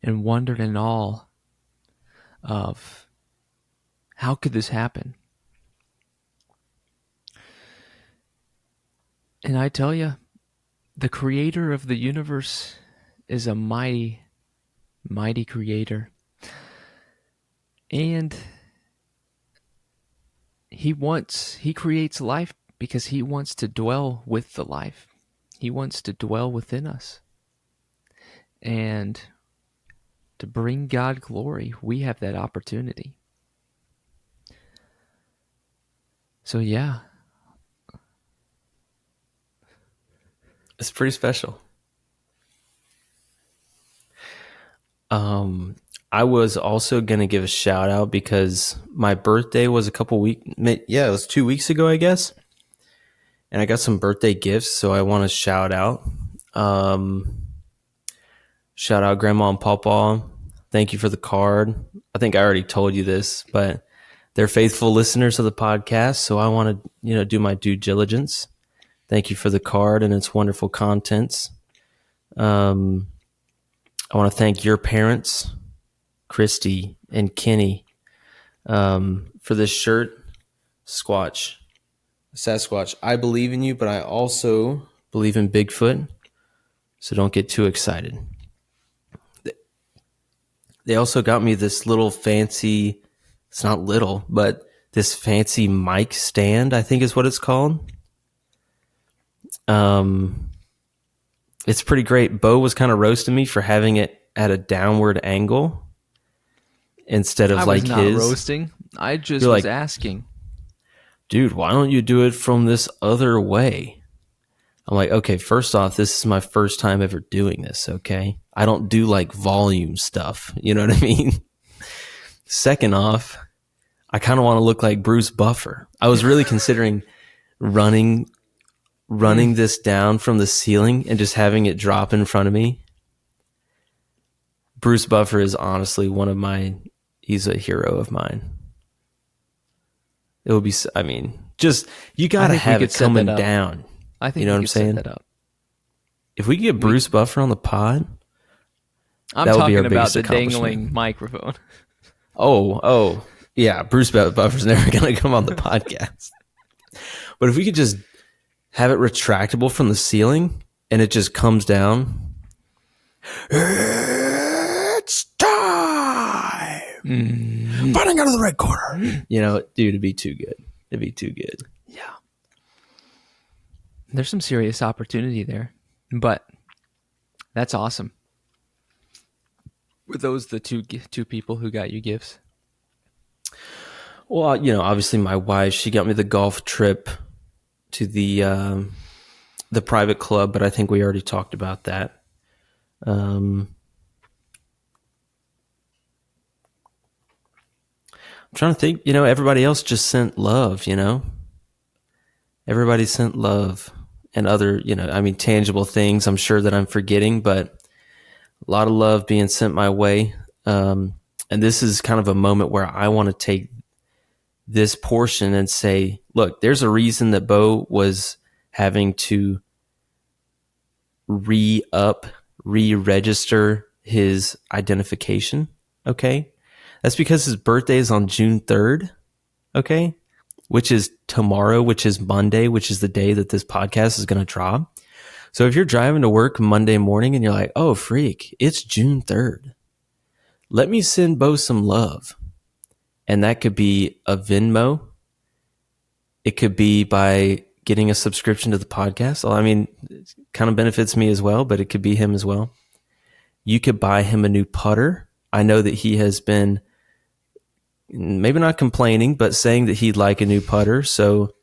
and wonder in awe of how could this happen? And I tell you, the creator of the universe is a mighty, mighty creator. And he creates life because he wants to dwell with the life. He wants to dwell within us. And to bring God glory, we have that opportunity. So yeah. it's pretty special. I was also going to give a shout out because my birthday was it was 2 weeks ago, I guess. And I got some birthday gifts, so I want to shout out. Shout out Grandma and Pawpaw. Thank you for the card. I think I already told you this, but they're faithful listeners of the podcast, so I want to, do my due diligence. Thank you for the card and its wonderful contents. I want to thank your parents, Christy and Kenny, for this shirt, Sasquatch. I believe in you, but I also believe in Bigfoot, so don't get too excited. They also got me this little fancy, it's not little, but this fancy mic stand, I think is what it's called. It's pretty great. Bo was kind of roasting me for having it at a downward angle instead of like his. I was not roasting. I just was asking. Dude, why don't you do it from this other way? I'm like, okay, first off, this is my first time ever doing this, okay? I don't do like volume stuff, you know what I mean? Second off, I kind of want to look like Bruce Buffer. I was really considering running this down from the ceiling and just having it drop in front of me. Bruce Buffer is honestly he's a hero of mine. It would be, just, you got to have it coming down. I think you know what I'm saying? Set that up. If we could get Bruce Buffer on the pod, I'm talking about the dangling microphone. Oh, yeah. Bruce Buffer's never going to come on the podcast. But if we could just have it retractable from the ceiling and it just comes down. It's time. Fighting out of the red corner. Dude, it'd be too good. Yeah. There's some serious opportunity there, but that's awesome. Were those the two people who got you gifts? Well, obviously my wife, she got me the golf trip to the private club, but I think we already talked about that. trying to think, everybody else just sent love, everybody sent love and other, tangible things I'm sure that I'm forgetting, but a lot of love being sent my way. And this is kind of a moment where I want to take this portion and say, look, there's a reason that Bo was having to re-register his identification. Okay. That's because his birthday is on June 3rd. Okay. Which is tomorrow, which is Monday, which is the day that this podcast is going to drop. So if you're driving to work Monday morning and you're like, oh, freak, it's June 3rd. Let me send Bo some love. And that could be a Venmo. It could be by getting a subscription to the podcast. Well, it kind of benefits me as well, but it could be him as well. You could buy him a new putter. I know that he has been maybe not complaining, but saying that he'd like a new putter. So,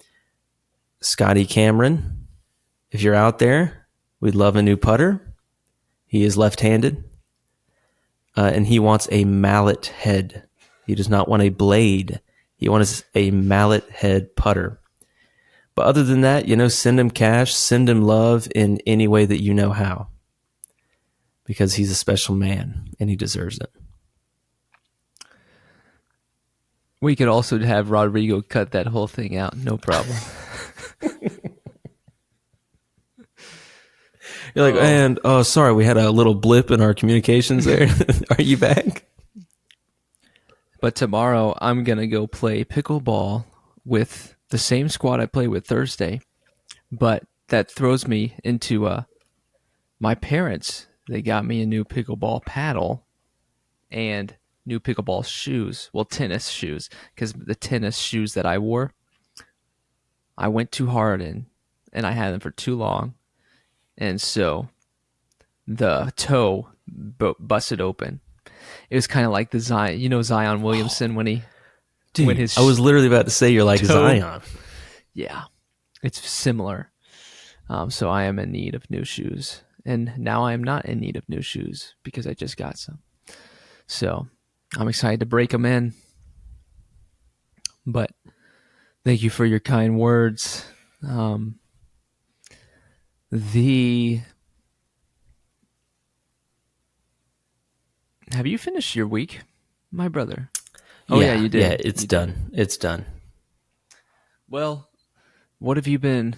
Scotty Cameron, if you're out there, we'd love a new putter. He is left-handed, and he wants a mallet head. He does not want a blade. He wants a mallet head putter. But other than that, send him cash, send him love in any way that you know how. Because he's a special man, and he deserves it. We could also have Rodrigo cut that whole thing out. No problem. You're like, sorry, we had a little blip in our communications there. Are you back? But tomorrow, I'm going to go play pickleball with the same squad I played with Thursday. But that throws me into my parents. They got me a new pickleball paddle and new pickleball shoes. Well, tennis shoes. Because the tennis shoes that I wore, I went too hard in. And I had them for too long. And so the toe busted open. It was kind of like the Zion, Zion Williamson when he... Dude, when his I was literally about to say you're like toe, Zion. Yeah, it's similar. So I am in need of new shoes. And now I am not in need of new shoes because I just got some. So I'm excited to break them in. But thank you for your kind words. Have you finished your week, my brother? Oh, yeah, you did. Yeah, it's done. It's done. Well, what have you been,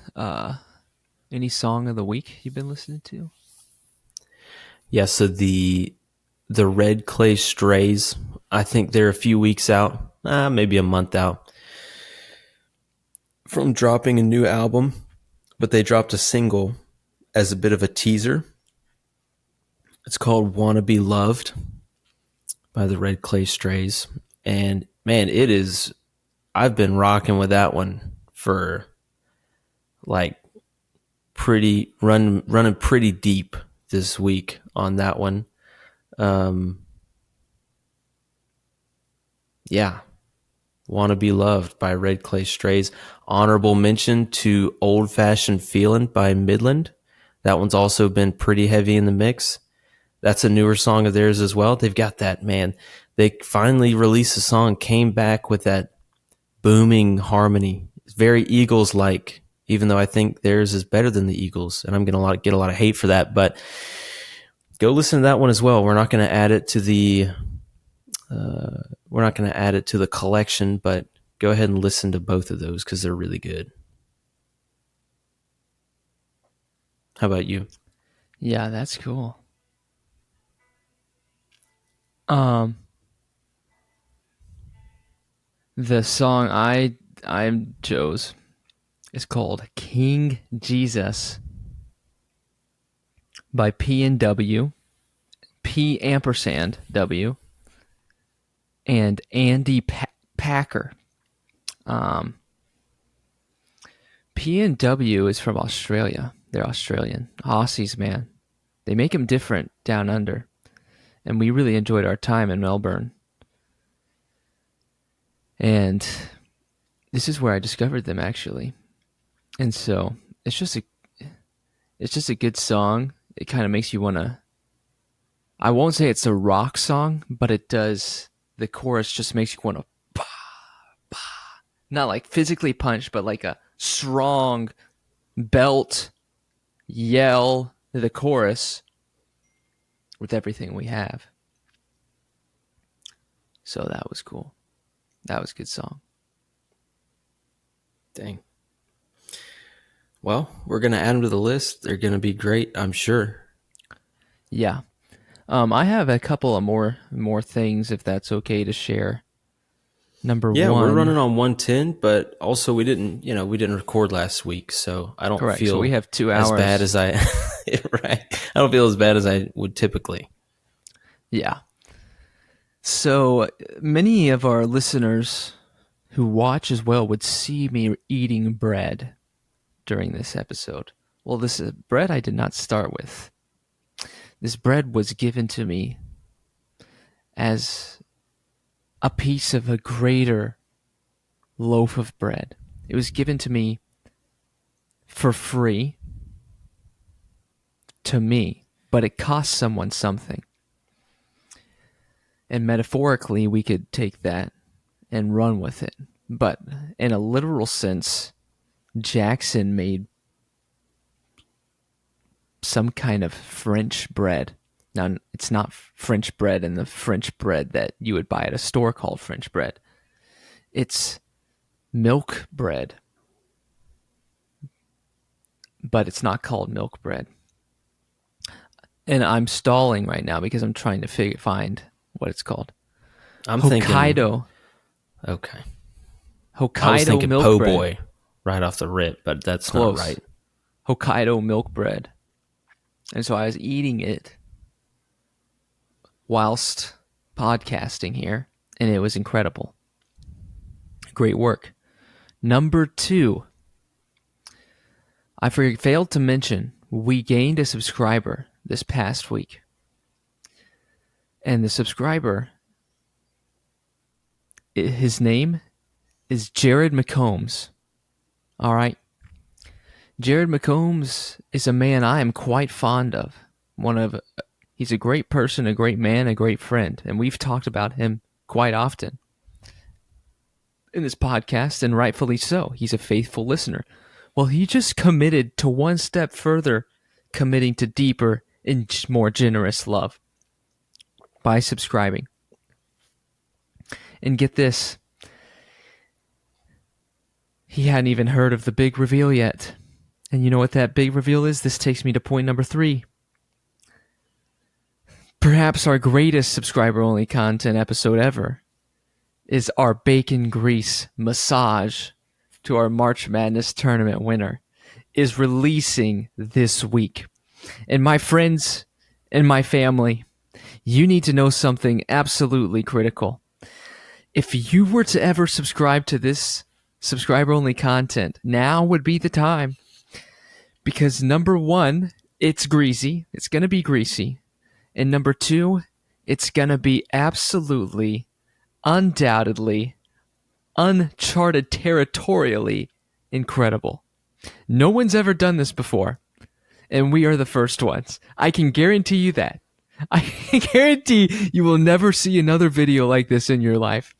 any song of the week you've been listening to? Yeah, so the Red Clay Strays, I think they're a few weeks out, maybe a month out from dropping a new album, but they dropped a single as a bit of a teaser. It's called Wanna Be Loved by the Red Clay Strays. And man, I've been rocking with that one for like running pretty deep this week on that one. Yeah. Wanna Be Loved by Red Clay Strays. Honorable mention to Old Fashioned Feelin' by Midland. That one's also been pretty heavy in the mix. That's a newer song of theirs as well. They've got that, man. They finally released a song, came back with that booming harmony. It's very Eagles-like, even though I think theirs is better than the Eagles, and I'm going to get a lot of hate for that. But go listen to that one as well. We're not going to add it to the collection, but go ahead and listen to both of those because they're really good. How about you? Yeah, that's cool. The song I chose is called King Jesus by P&W, P ampersand W, and Andy Packer. P&W is from Australia. They're Australian. Aussies, man. They make them different down under. And we really enjoyed our time in Melbourne. And this is where I discovered them, actually. And so it's just a good song. It kind of makes you want to... I won't say it's a rock song, but it does... The chorus just makes you want to... not like physically punch, but like a strong belt yell the chorus with everything we have. So that was cool. That was a good song. Dang. Well, we're going to add them to the list. They're going to be great, I'm sure. Yeah. I have a couple of more things, if that's okay to share. Number one. Yeah, we're running on 110, but also we didn't record last week, so I don't Correct. feel So we have 2 hours. as bad as I right. I don't feel as bad as I would typically. Yeah. So many of our listeners who watch as well would see me eating bread during this episode. Well, this is bread I did not start with. This bread was given to me as a piece of a greater loaf of bread. It was given to me for free to me, but it cost someone something. And metaphorically, we could take that and run with it. But in a literal sense, Jackson made some kind of French bread. Now, it's not French bread in the French bread that you would buy at a store called French bread. It's milk bread. But it's not called milk bread. And I'm stalling right now because I'm trying to find what it's called. I'm Hokkaido. thinking... Okay. Hokkaido I was thinking milk po' bread. boy right off the rip, but that's Close. not right. Hokkaido milk bread. And so I was eating it whilst podcasting here, and it was incredible. Great work. Number 2, I failed to mention we gained a subscriber this past week. And the subscriber, his name is Jared McCombs. All right. Jared McCombs is a man I am quite fond of. He's a great person, a great man, a great friend, and we've talked about him quite often in this podcast, and rightfully so. He's a faithful listener. Well, he just committed to one step further, committing to deeper and more generous love by subscribing. And get this, he hadn't even heard of the big reveal yet. And you know what that big reveal is? This takes me to point number 3. Perhaps our greatest subscriber-only content episode ever is our bacon grease massage to our March Madness tournament winner is releasing this week. And my friends and my family, you need to know something absolutely critical. If you were to ever subscribe to this subscriber-only content, now would be the time. Because number 1, it's greasy. It's going to be greasy. And number 2, it's going to be absolutely, undoubtedly, uncharted territorially incredible. No one's ever done this before. And we are the first ones. I can guarantee you that. I can guarantee you will never see another video like this in your life.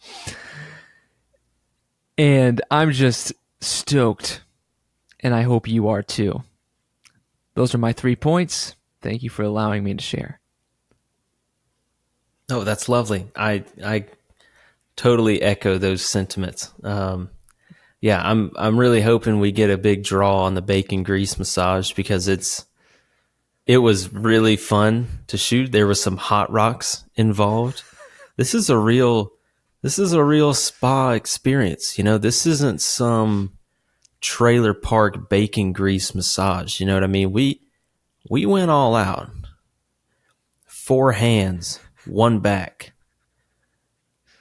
And I'm just stoked. And I hope you are too. Those are my 3 points. Thank you for allowing me to share. Oh, that's lovely. I totally echo those sentiments. Yeah, I'm really hoping we get a big draw on the bacon grease massage because it was really fun to shoot. There was some hot rocks involved. This is a real spa experience. You know, this isn't some trailer park bacon grease massage. You know what I mean? We went all out. 4 hands, 1 back.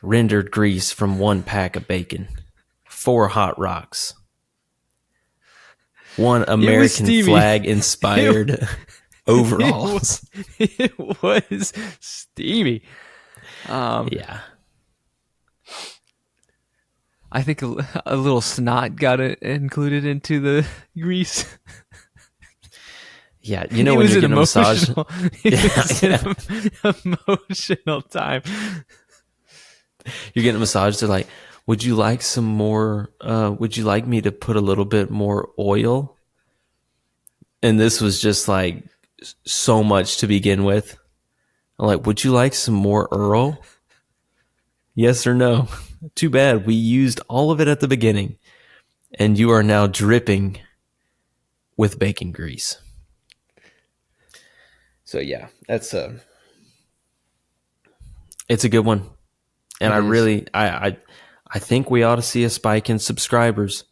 Rendered grease from 1 pack of bacon. 4 hot rocks. 1 American flag inspired overalls. It was steamy. Yeah. I think a little snot got included into the grease. Yeah, you know when you're getting a massage. Emotional time. You're getting a massage. They're like, Would you like some more? Would you like me to put a little bit more oil? And this was just like so much to begin with. I'm like, would you like some more Earl? Yes or no? Too bad. We used all of it at the beginning, and you are now dripping with bacon grease. So yeah, it's a good one. And It I is. really, I think we ought to see a spike in subscribers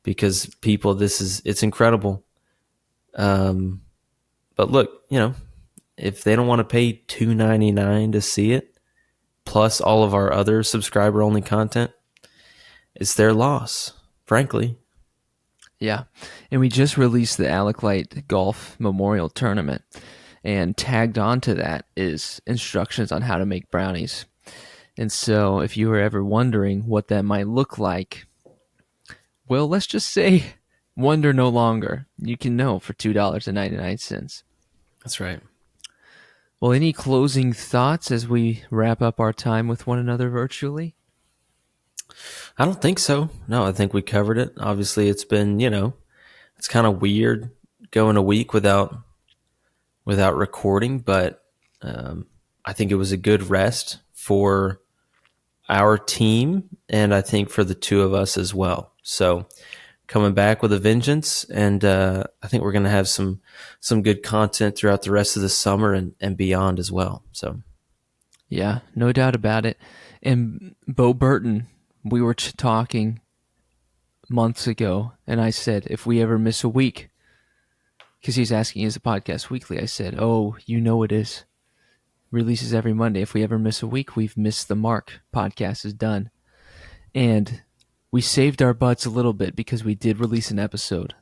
because people, it's incredible. But look, if they don't want to pay $2.99 to see it, plus all of our other subscriber only content, it's their loss, frankly. Yeah. And we just released the Alec Light Golf Memorial Tournament. And tagged onto that is instructions on how to make brownies. And so if you were ever wondering what that might look like, well, let's just say wonder no longer. You can know for $2.99. That's right. Well, any closing thoughts as we wrap up our time with one another virtually? I don't think so. No, I think we covered it. Obviously, it's been, it's kind of weird going a week without recording, but I think it was a good rest for our team, and I think for the two of us as well. So coming back with a vengeance, and I think we're going to have some good content throughout the rest of the summer and beyond as well. So Yeah, no doubt about it. And Bo Burton, we were talking months ago, and I said, if we ever miss a week, because he's asking, is the podcast weekly? I said, oh, you know it is. Releases every Monday. If we ever miss a week, we've missed the mark. Podcast is done. And we saved our butts a little bit because we did release an episode.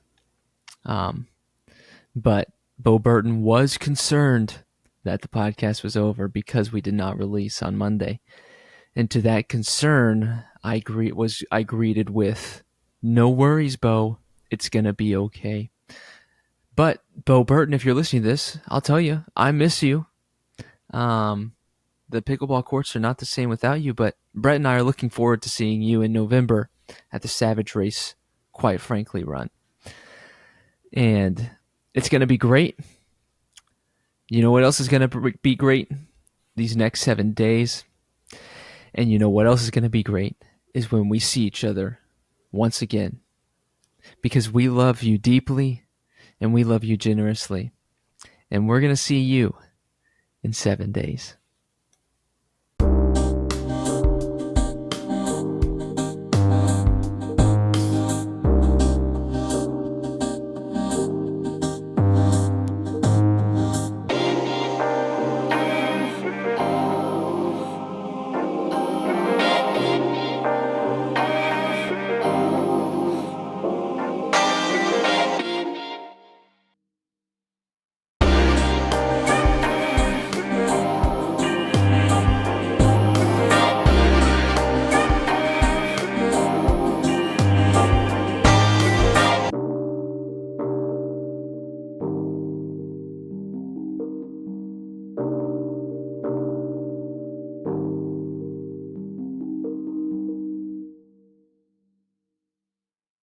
But Bo Burton was concerned that the podcast was over because we did not release on Monday. And to that concern, I greeted with, no worries, Bo. It's going to be okay. But Bo Burton, if you're listening to this, I'll tell you, I miss you. The pickleball courts are not the same without you, but Brett and I are looking forward to seeing you in November at the Savage Race, quite frankly, run. And it's going to be great. You know what else is going to be great? These next 7 days. And you know what else is going to be great? Is when we see each other once again. Because we love you deeply and we love you generously. And we're going to see you in 7 days.